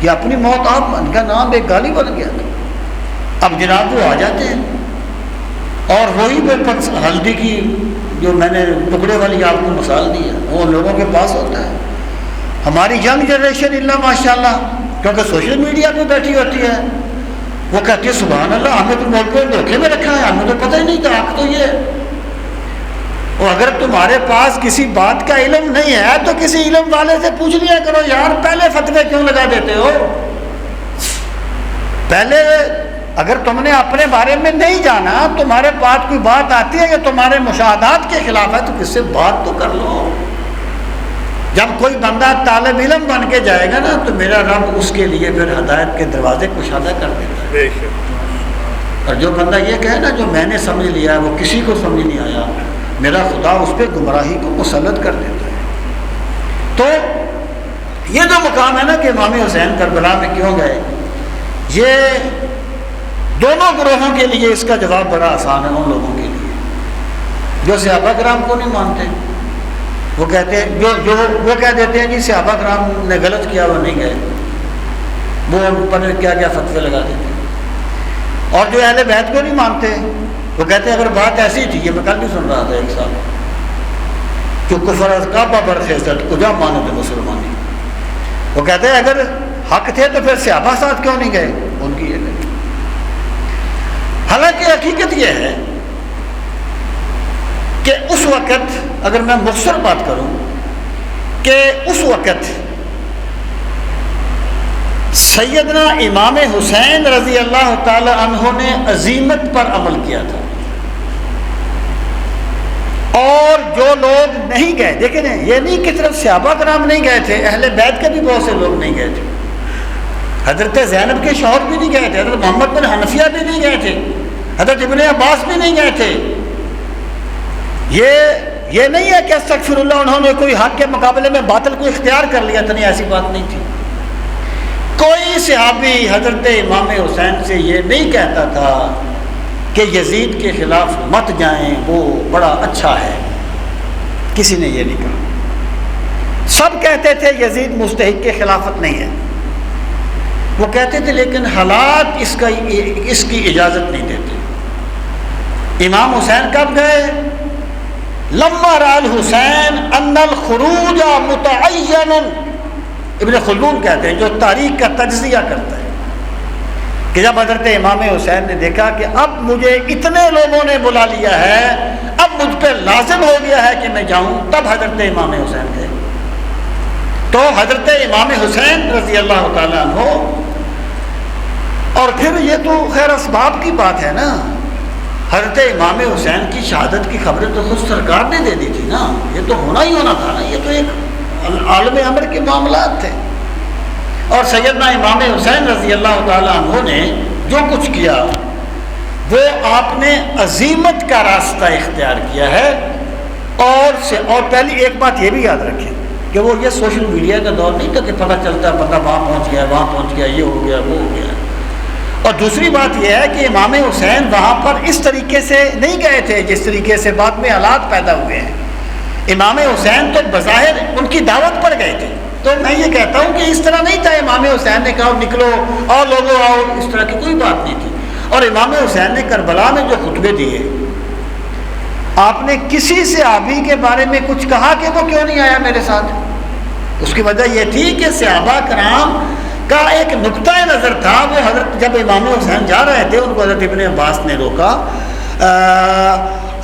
یہ اپنی موت آپ، ان کا نام ایک گالی بن گیا تھا۔ اب جناب وہ آ جاتے ہیں، اور وہی ہلدی کی جو میں نے ٹکڑے والی آپ کو مثال دی ہے، وہ لوگوں کے پاس ہوتا ہے۔ ہماری ینگ جنریشن اللہ ماشاءاللہ، کیونکہ سوشل میڈیا پہ بیٹھی ہوتی ہے، وہ کہتی ہے سبحان اللہ، ہمیں تو ملک میں دھوکے میں رکھا ہے، ہمیں تو پتہ ہی نہیں تھا، حق تو یہ ہے۔ اور اگر تمہارے پاس کسی بات کا علم نہیں ہے تو کسی علم والے سے پوچھ لیا کرو، یار پہلے فتوے کیوں لگا دیتے ہو؟ پہلے اگر تم نے اپنے بارے میں نہیں جانا، تمہارے پاس کوئی بات آتی ہے یا تمہارے مشاہدات کے خلاف ہے، تو کس سے بات تو کر لو۔ جب کوئی بندہ طالب علم بن کے جائے گا نا، تو میرا رب اس کے لیے پھر ہدایت کے دروازے کشادہ کر دیتا ہے۔ اور جو بندہ یہ کہے نا جو میں نے سمجھ لیا وہ کسی کو سمجھ نہیں آیا، میرا خدا اس پہ گمراہی کو مسلط کر دیتا ہے۔ تو یہ جو مقام ہے نا کہ امام حسین کربلا میں کیوں گئے، یہ دونوں گروہوں کے لیے اس کا جواب بڑا آسان ہے۔ ان لوگوں کے لیے جو صحابہ کرام کو نہیں مانتے، وہ کہتے ہیں وہ کہہ دیتے ہیں جی صحابہ کرام نے غلط کیا، وہ نہیں گئے، وہ پر کیا کیا فتوے لگا دیتے ہیں۔ اور جو اہل بیت کو نہیں مانتے، وہ کہتے ہیں اگر بات ایسی تھی، یہ میں کل بھی سن رہا تھا ایک سال، کہ کفر از کعبہ برخیزد کجا مانت مسلمانی، وہ کہتے ہیں اگر حق تھے تو پھر صحابہ ساتھ کیوں نہیں گئے، ان کی یہ نہیں۔ حالانکہ حقیقت یہ ہے کہ اس وقت، اگر میں مختصر بات کروں، کہ اس وقت سیدنا امام حسین رضی اللہ تعالی عنہ نے عزیمت پر عمل کیا تھا، اور جو لوگ نہیں گئے، دیکھیں یہ نہیں کہ صرف صحابہ کرام نہیں گئے تھے، اہل بیت کے بھی بہت سے لوگ نہیں گئے تھے، حضرت زینب کے شوہر بھی نہیں گئے تھے، حضرت محمد بن حنفیہ بھی نہیں گئے تھے، حضرت ابن عباس بھی نہیں گئے تھے۔ یہ نہیں ہے کہ استغفر اللہ انہوں نے کوئی حق کے مقابلے میں باطل کو اختیار کر لیا تھا، نہیں، ایسی بات نہیں تھی۔ کوئی صحابی حضرت امام حسین سے یہ نہیں کہتا تھا کہ یزید کے خلاف مت جائیں، وہ بڑا اچھا ہے، کسی نے یہ نہیں کہا۔ سب کہتے تھے یزید مستحق کے خلافت نہیں ہے، وہ کہتے تھے لیکن حالات اس کی اجازت نہیں دیتے۔ امام حسین کب گئے؟ لما رأى الحسین ان الخروج متعین، ابن خلدون کہتے ہیں جو تاریخ کا تجزیہ کرتا ہے، کہ جب حضرت امام حسین نے دیکھا کہ اب مجھے اتنے لوگوں نے بلا لیا ہے، اب مجھ پہ لازم ہو گیا ہے کہ میں جاؤں، تب حضرت امام حسین گئے۔ تو حضرت امام حسین رضی اللہ تعالیٰ عنہ، اور پھر یہ تو خیر اسباب کی بات ہے نا، حضرت امام حسین کی شہادت کی خبریں تو خود سرکار نے دے دی تھی نا، یہ تو ہونا ہی ہونا تھا نا، یہ تو ایک عالم امر کے معاملات تھے۔ اور سیدنا امام حسین رضی اللہ تعالیٰ عنہ نے جو کچھ کیا، وہ آپ نے عزیمت کا راستہ اختیار کیا ہے۔ اور پہلی ایک بات یہ بھی یاد رکھیں کہ وہ یہ سوشل میڈیا کا دور نہیں تھا کہ پتہ چلتا ہے بندہ وہاں پہنچ گیا، وہاں پہنچ گیا، یہ ہو گیا، وہ ہو گیا۔ اور دوسری بات یہ ہے کہ امام حسین وہاں پر اس طریقے سے نہیں گئے تھے جس طریقے سے بعد میں حالات پیدا ہوئے ہیں۔ امام حسین تو بظاہر ان کی دعوت پر گئے تھے، تو میں یہ کہتا ہوں کہ اس طرح نہیں تھا امام حسین نے کہا نکلو اور لوگوں آؤ، اس طرح کی کوئی بات نہیں تھی۔ اور امام حسین نے کربلا میں جو خطبے دیے، آپ نے کسی صحابی کے بارے میں کچھ کہا کہ وہ کیوں نہیں آیا میرے ساتھ؟ اس کی وجہ یہ تھی کہ صحابہ کرام کا ایک نقطہ نظر تھا، وہ حضرت جب امام حسین جا رہے تھے ان کو حضرت ابن عباس نے روکا،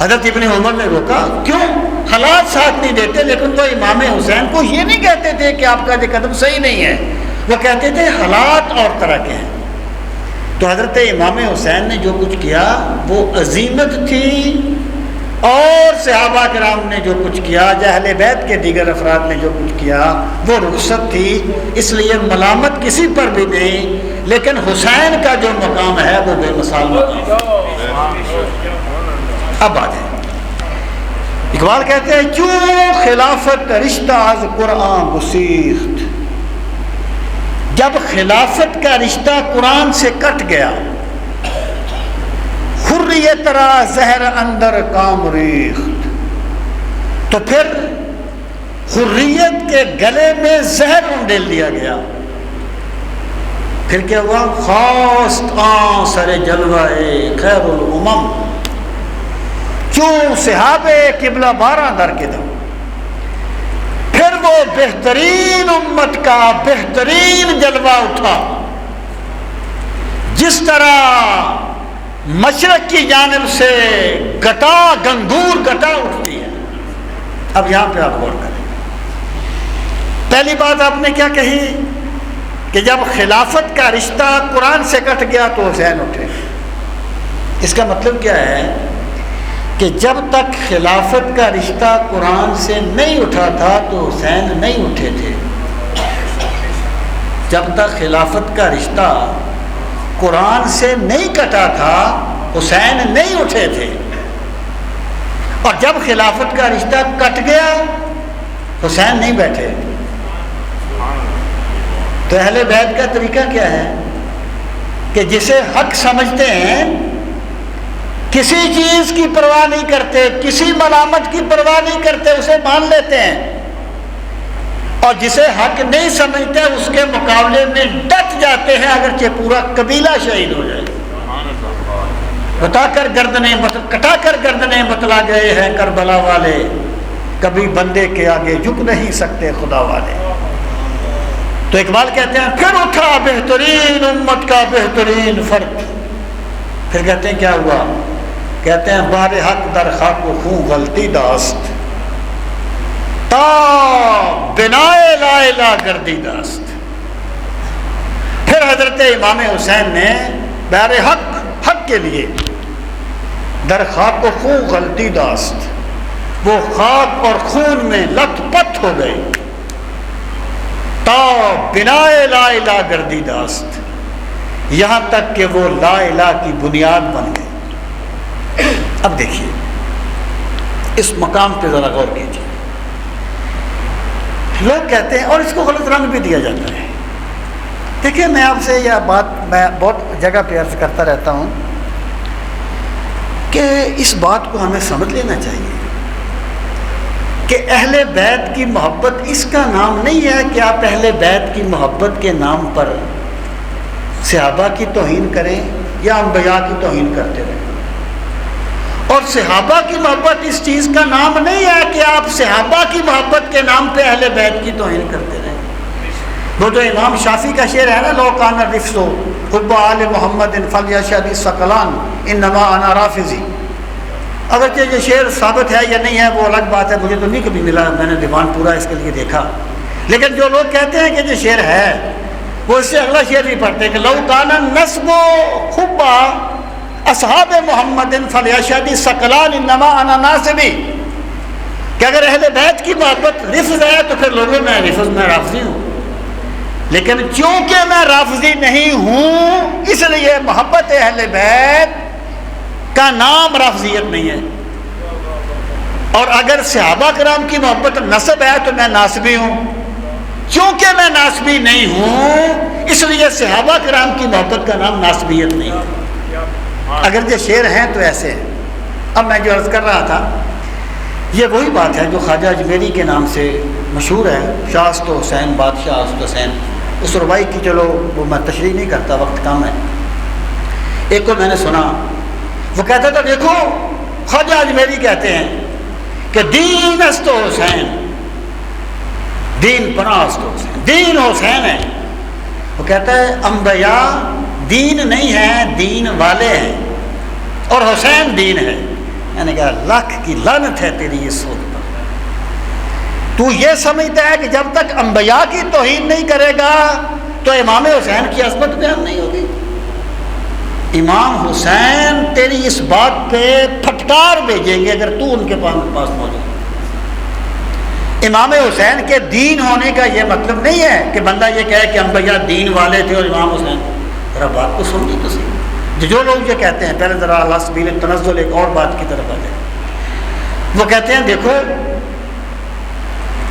حضرت ابن عمر نے روکا، کیوں؟ حالات ساتھ نہیں دیتے، لیکن وہ امام حسین کو یہ نہیں کہتے تھے کہ آپ کا یہ قدم صحیح نہیں ہے، وہ کہتے تھے حالات اور طرح کے ہیں۔ تو حضرت امام حسین نے جو کچھ کیا وہ عظیمت تھی، اور صحابہ کرام نے جو کچھ کیا، یا اہل بیت کے دیگر افراد نے جو کچھ کیا وہ رخصت تھی، اس لیے ملامت کسی پر بھی نہیں، لیکن حسین کا جو مقام ہے وہ بے مثال مقام۔ اب آ جائیں، اقبال کہتے ہیں کیوں خلافت رشتہ از قرآن گسیخت، جب خلافت کا رشتہ قرآن سے کٹ گیا، حریت را زہر اندر کام ریخت، تو پھر حریت کے گلے میں زہر انڈیل دیا گیا۔ پھر کیا ہوا؟ خواست آن سر جلوہ خیر الامم، چوں صحابے قبلہ بارہ در کے دم، پھر وہ بہترین امت کا بہترین جلوہ اٹھا، جس طرح مشرق کی جانب سے گنگور گٹا اٹھتی ہے۔ اب یہاں پہ آپ غور کریں، پہلی بات آپ نے کیا کہی کہ جب خلافت کا رشتہ قرآن سے کٹ گیا تو حسین اٹھے۔ اس کا مطلب کیا ہے کہ جب تک خلافت کا رشتہ قرآن سے نہیں اٹھا تھا تو حسین نہیں اٹھے تھے۔ جب تک خلافت کا رشتہ قرآن سے نہیں کٹا تھا حسین نہیں اٹھے تھے، اور جب خلافت کا رشتہ کٹ گیا حسین نہیں بیٹھے۔ تو اہل بیت کا طریقہ کیا ہے کہ جسے حق سمجھتے ہیں، کسی چیز کی پرواہ نہیں کرتے، کسی ملامت کی پرواہ نہیں کرتے، اسے مان لیتے ہیں، اور جسے حق نہیں سمجھتے اس کے مقابلے میں ڈٹ جاتے ہیں، اگرچہ پورا قبیلہ شہید ہو جائے۔ کٹا کر گردنیں بتلا گئے ہیں کربلا والے، کبھی بندے کے آگے جھک نہیں سکتے خدا والے۔ تو اقبال کہتے ہیں پھر اٹھا بہترین امت کا بہترین فرد۔ پھر کہتے ہیں کیا ہوا؟ کہتے ہیں بار حق در خاک و خون غلطی داست، تا بنائے لا الہ گردی داست۔ پھر حضرت امام حسین نے بار حق کے لیے در خاک و خون غلطی داست، وہ خاک اور خون میں لت پت ہو گئے، تا بنائے لا الہ گردی داست، یہاں تک کہ وہ لا الہ کی بنیاد بن گئے۔ اب دیکھیے اس مقام پہ ذرا غور کیجیے۔ لوگ کہتے ہیں، اور اس کو غلط رنگ بھی دیا جاتا ہے۔ دیکھیے میں آپ سے یہ بات میں بہت جگہ پہ عرض کرتا رہتا ہوں کہ اس بات کو ہمیں سمجھ لینا چاہیے کہ اہل بیت کی محبت اس کا نام نہیں ہے کہ آپ اہل بیت کی محبت کے نام پر صحابہ کی توہین کریں یا انبیاء کی توہین کرتے رہیں۔ اور صحابہ کی محبت اس چیز کا نام نہیں ہے کہ آپ صحابہ کی محبت کے نام پہ اہل بیت کی توہین کرتے رہیں۔ وہ جو امام شافعی کا شعر ہے نا، لو کان الرفض حب آل محمد فلیشهد الثقلان انما انا رافضی، اگرچہ یہ شعر ثابت ہے یا نہیں ہے وہ الگ بات ہے، مجھے تو نہیں کبھی ملا، میں نے دیوان پورا اس کے لیے دیکھا، لیکن جو لوگ کہتے ہیں کہ یہ شعر ہے وہ اس سے اگلا شعر بھی پڑھتے ہیں کہ لو کان النسب حب اصحاب محمد فلیشهد الثقلان انما انا ناصبی، کہ اگر اہل بیت کی محبت رفض ہے تو پھر لوگوں میں رفض میں رافضی ہوں، لیکن چونکہ میں رافضی نہیں ہوں اس لیے محبت اہل بیت کا نام رافضیت نہیں ہے۔ اور اگر صحابہ کرام کی محبت نسب ہے تو میں ناسبی ہوں، چونکہ میں ناسبی نہیں ہوں اس لیے صحابہ کرام کی محبت کا نام ناسبیت نہیں ہے۔ اگر یہ شعر ہیں تو ایسے ہیں۔ اب میں جو عرض کر رہا تھا یہ وہی بات ہے جو خواجہ اجمیری کے نام سے مشہور ہے، شاہ است حسین بادشاہ است حسین۔ اس ربائی کی چلو وہ میں تشریح نہیں کرتا، وقت کم ہے۔ ایک کو میں نے سنا، وہ کہتا تھا دیکھو خواجہ اجمیری کہتے ہیں کہ دین است حسین، دین پناہ است حسین، دین حسین ہے۔ وہ کہتا ہے انبیاء دین نہیں ہیں، دین والے ہیں، اور حسین دین ہے۔ میں نے کہا لاکھ کی لعنت ہے تیری یہ سوچ پر، تو یہ سمجھتا ہے کہ جب تک انبیاء کی توہین نہیں کرے گا تو امام حسین کی عظمت بیان نہیں ہوگی۔ امام حسین تیری اس بات پہ پھٹکار بھیجیں گے اگر تو ان کے پاس موجود۔ امام حسین کے دین ہونے کا یہ مطلب نہیں ہے کہ بندہ یہ کہے کہ انبیاء دین والے تھے اور امام حسین۔ ذرا بات کو سمجھیں تو صحیح۔ جو لوگ یہ کہتے ہیں، پہلے ذرا اللہ سبیل تنزل ایک اور بات کی طرف آ جائیں۔ وہ کہتے ہیں دیکھو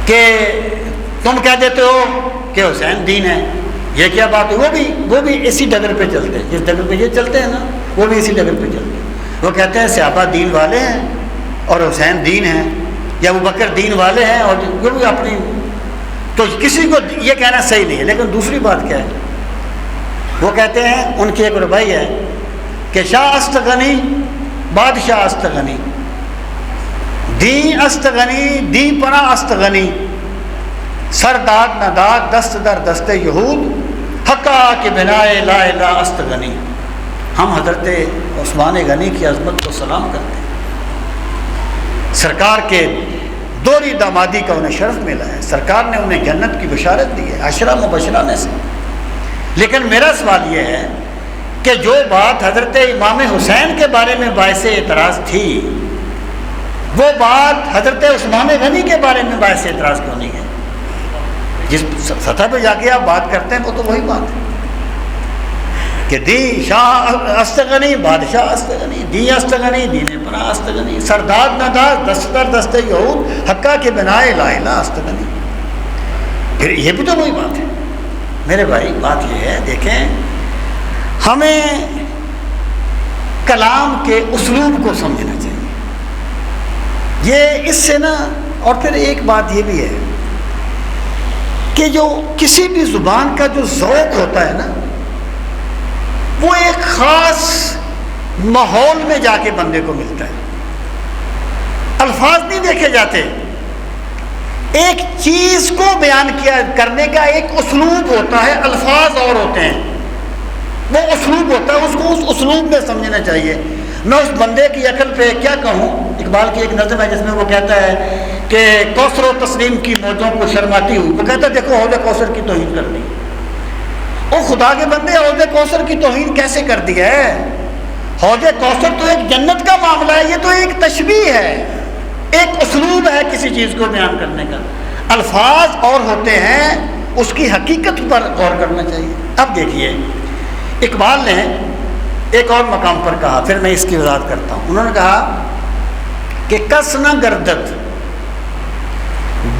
کہ تم کہہ دیتے ہو کہ حسین دین ہے، یہ کیا بات ہے؟ وہ بھی اسی ڈگر پہ چلتے ہیں، جس ڈگر پہ یہ چلتے ہیں نا وہ بھی اسی ڈگر پہ چلتے ہیں۔ وہ کہتے ہیں صحابہ دین والے ہیں اور حسین دین ہے، یا ابوبکر دین والے ہیں اور جو بھی اپنی، تو کسی کو یہ کہنا صحیح نہیں ہے۔ لیکن دوسری بات کیا ہے؟ وہ کہتے ہیں ان کی ایک ربائی ہے کہ شاہ است غنی بادشاہ است غنی، دین است غنی دی پناہ است غنی، سر داد نہ داد دست در دست یہود، حقا کے بنائے لا الہ است غنی۔ ہم حضرت عثمان غنی کی عظمت کو سلام کرتے ہیں۔ سرکار کے دوری دامادی کا انہیں شرف ملا ہے، سرکار نے انہیں جنت کی بشارت دی ہے 10 مبشرہ میں سے۔ لیکن میرا سوال یہ ہے کہ جو بات حضرت امام حسین کے بارے میں باعث اعتراض تھی وہ بات حضرت عثمان غنی کے بارے میں باعث اعتراض کیوں نہیں ہے؟ جس سطح پہ جا کے آپ بات کرتے ہیں وہ تو وہی بات ہے کہ دی شاہ است غنی بادشاہ است غنی، دی است غنی دین پناہ است غنی، سرداد نہ داد دست در دست یہود، حقا کے بنائے لا الہ است غنی۔ پھر یہ بھی تو وہی بات ہے میرے بھائی۔ بات یہ ہے دیکھیں ہمیں کلام کے اسلوب کو سمجھنا چاہیے۔ یہ اس سے نا، اور پھر ایک بات یہ بھی ہے کہ جو کسی بھی زبان کا جو ذوق ہوتا ہے نا وہ ایک خاص ماحول میں جا کے بندے کو ملتا ہے، الفاظ نہیں دیکھے جاتے۔ ایک چیز کو بیان کیا کرنے کا ایک اسلوب ہوتا ہے، الفاظ اور ہوتے ہیں، وہ اسلوب ہوتا ہے، اس کو اس اسلوب میں سمجھنا چاہیے۔ میں اس بندے کی عقل پہ کیا کہوں؟ اقبال کی ایک نظم ہے جس میں وہ کہتا ہے کہ کوثر و تسلیم کی موجوں کو شرماتی ہوئی، وہ کہتا ہے دیکھو حوض کوثر کی توہین کر دی۔ او خدا کے بندے، حوض کوثر کی توہین کیسے کر دی ہے؟ حوض کوثر تو ایک جنت کا معاملہ ہے، یہ تو ایک تشبیہ ہے، ایک اسلوب ہے کسی چیز کو بیان کرنے کا۔ الفاظ اور ہوتے ہیں، اس کی حقیقت پر غور کرنا چاہیے۔ اب دیکھیے اقبال نے ایک اور مقام پر کہا، پھر میں اس کی وضاحت کرتا ہوں۔ انہوں نے کہا کہ کس نہ گردت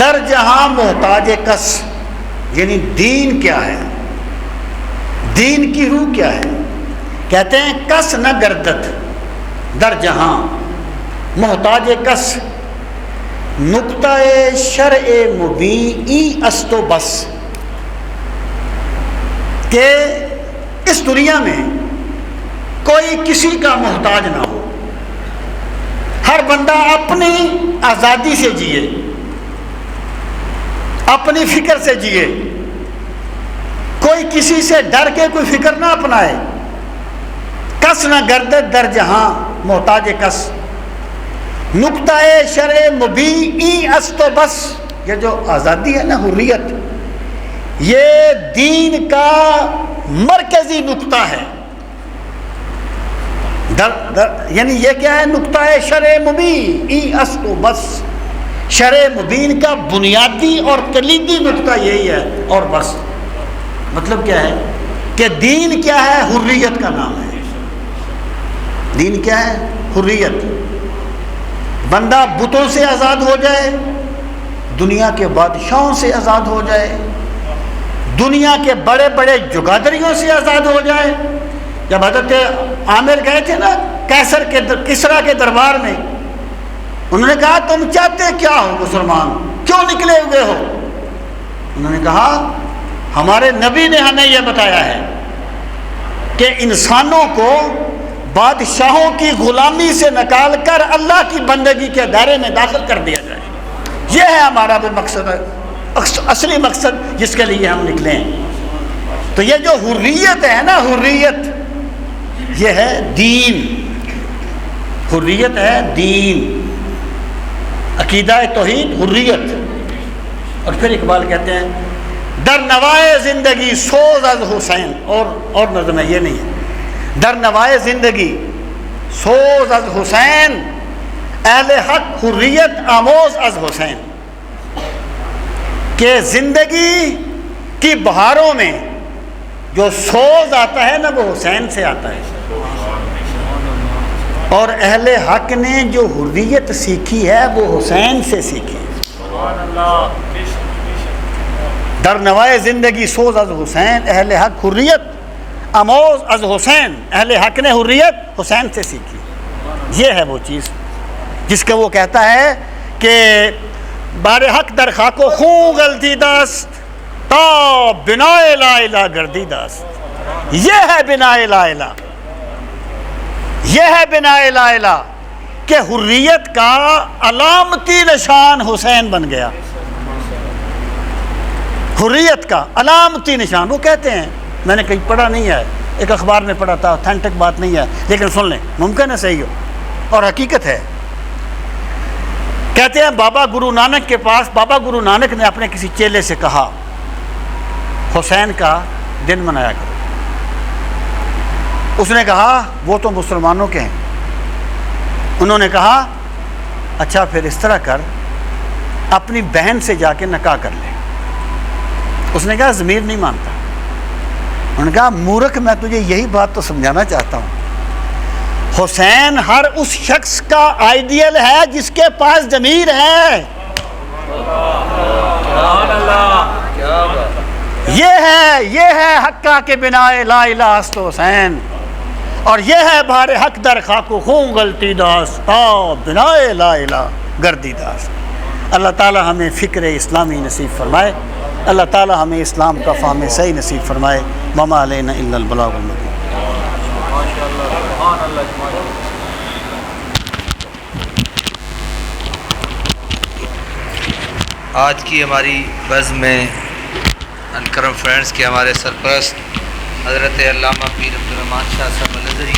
در جہاں محتاج کس، یعنی دین کیا ہے، دین کی روح کیا ہے؟ کہتے ہیں کس نہ گردت در جہاں محتاج کس، نقطہ شرع مبین است و بس، کہ اس دنیا میں کوئی کسی کا محتاج نہ ہو، ہر بندہ اپنی آزادی سے جیے، اپنی فکر سے جیے، کوئی کسی سے ڈر کے کوئی فکر نہ اپنائے۔ کس نہ گردد در جہاں محتاج کس، نقطہ شرع مبین است و بس، یہ جو آزادی ہے نا، حریت، یہ دین کا مرکزی نقطہ ہے۔ یعنی یہ کیا ہے؟ نقطہ شرع مبین است و بس، شرع مبین کا بنیادی اور کلیدی نقطہ یہی ہے، اور بس۔ مطلب کیا ہے کہ دین کیا ہے؟ حریت کا نام ہے۔ دین کیا ہے؟ حریت۔ بندہ بتوں سے آزاد ہو جائے، دنیا کے بادشاہوں سے آزاد ہو جائے، دنیا کے بڑے بڑے جگادریوں سے آزاد ہو جائے۔ جب حضرت عامر گئے تھے نا کسریٰ کے دربار میں، انہوں نے کہا تم چاہتے کیا ہو مسلمان، کیوں نکلے ہوئے ہو؟ انہوں نے کہا ہمارے نبی نے ہمیں یہ بتایا ہے کہ انسانوں کو بادشاہوں کی غلامی سے نکال کر اللہ کی بندگی کے دائرے میں داخل کر دیا جائے۔ یہ ہے ہمارا بھی مقصد، اصلی مقصد جس کے لیے ہم نکلے ہیں۔ تو یہ جو حریت ہے نا، حریت یہ ہے دین، حریت ہے دین، عقیدہ توحید حریت۔ اور پھر اقبال کہتے ہیں در نوائے زندگی سوز از حسین، اور نظم ہے، یہ نہیں ہے، در نوائے زندگی سوز از حسین، اہل حق حریت آموز از حسین، کہ زندگی کی بہاروں میں جو سوز آتا ہے نا وہ حسین سے آتا ہے، اور اہل حق نے جو حریت سیکھی ہے وہ حسین سے سیکھی ہے۔ در نوائے زندگی سوز از حسین، اہل حق حریت آموز از حسین، اہل حق نے حریت حسین سے سیکھی۔ یہ ہے وہ چیز جس کا وہ کہتا ہے کہ بار حق در خاک و خون غلطی دست تا بنائے لا الہ گردی دست۔ یہ ہے بنائے لا الہ، یہ ہے بنائے لا الہ کہ حریت کا علامتی نشان حسین بن گیا۔ حریت کا علامتی نشان، وہ کہتے ہیں، میں نے کہیں پڑھا نہیں ہے، ایک اخبار میں پڑھا تھا، اوتھینٹک بات نہیں ہے، لیکن سن لیں، ممکن ہے صحیح ہو اور حقیقت ہے۔ کہتے ہیں بابا گرو نانک کے پاس، بابا گرو نانک نے اپنے کسی چیلے سے کہا حسین کا دن منایا کرو۔ اس نے کہا وہ تو مسلمانوں کے ہیں۔ انہوں نے کہا اچھا پھر اس طرح کر، اپنی بہن سے جا کے نکاح کر لے۔ اس نے کہا ضمیر نہیں مانتا۔ انہوں نے کہا مورخ، میں تجھے یہی بات تو سمجھانا چاہتا ہوں، حسین ہر اس شخص کا آئیڈیل ہے جس کے پاس ضمیر ہے۔ یہ ہے حقہ کے بنا لا الہ است حسین، اور یہ ہے بہار حق در خاک و خون غلطی داست تا بنا لا الہ گردی داست۔ اللہ تعالی ہمیں فکر اسلامی نصیب فرمائے، اللہ تعالی ہمیں اسلام کا فہم صحیح نصیب فرمائے۔ وما علینا الا البلاغ المبین۔ آج کی ہماری بزم میں الکرم فرینڈز کے ہمارے سرپرست حضرت علامہ پیر عبدالرحمن شاہ صاحب الازہری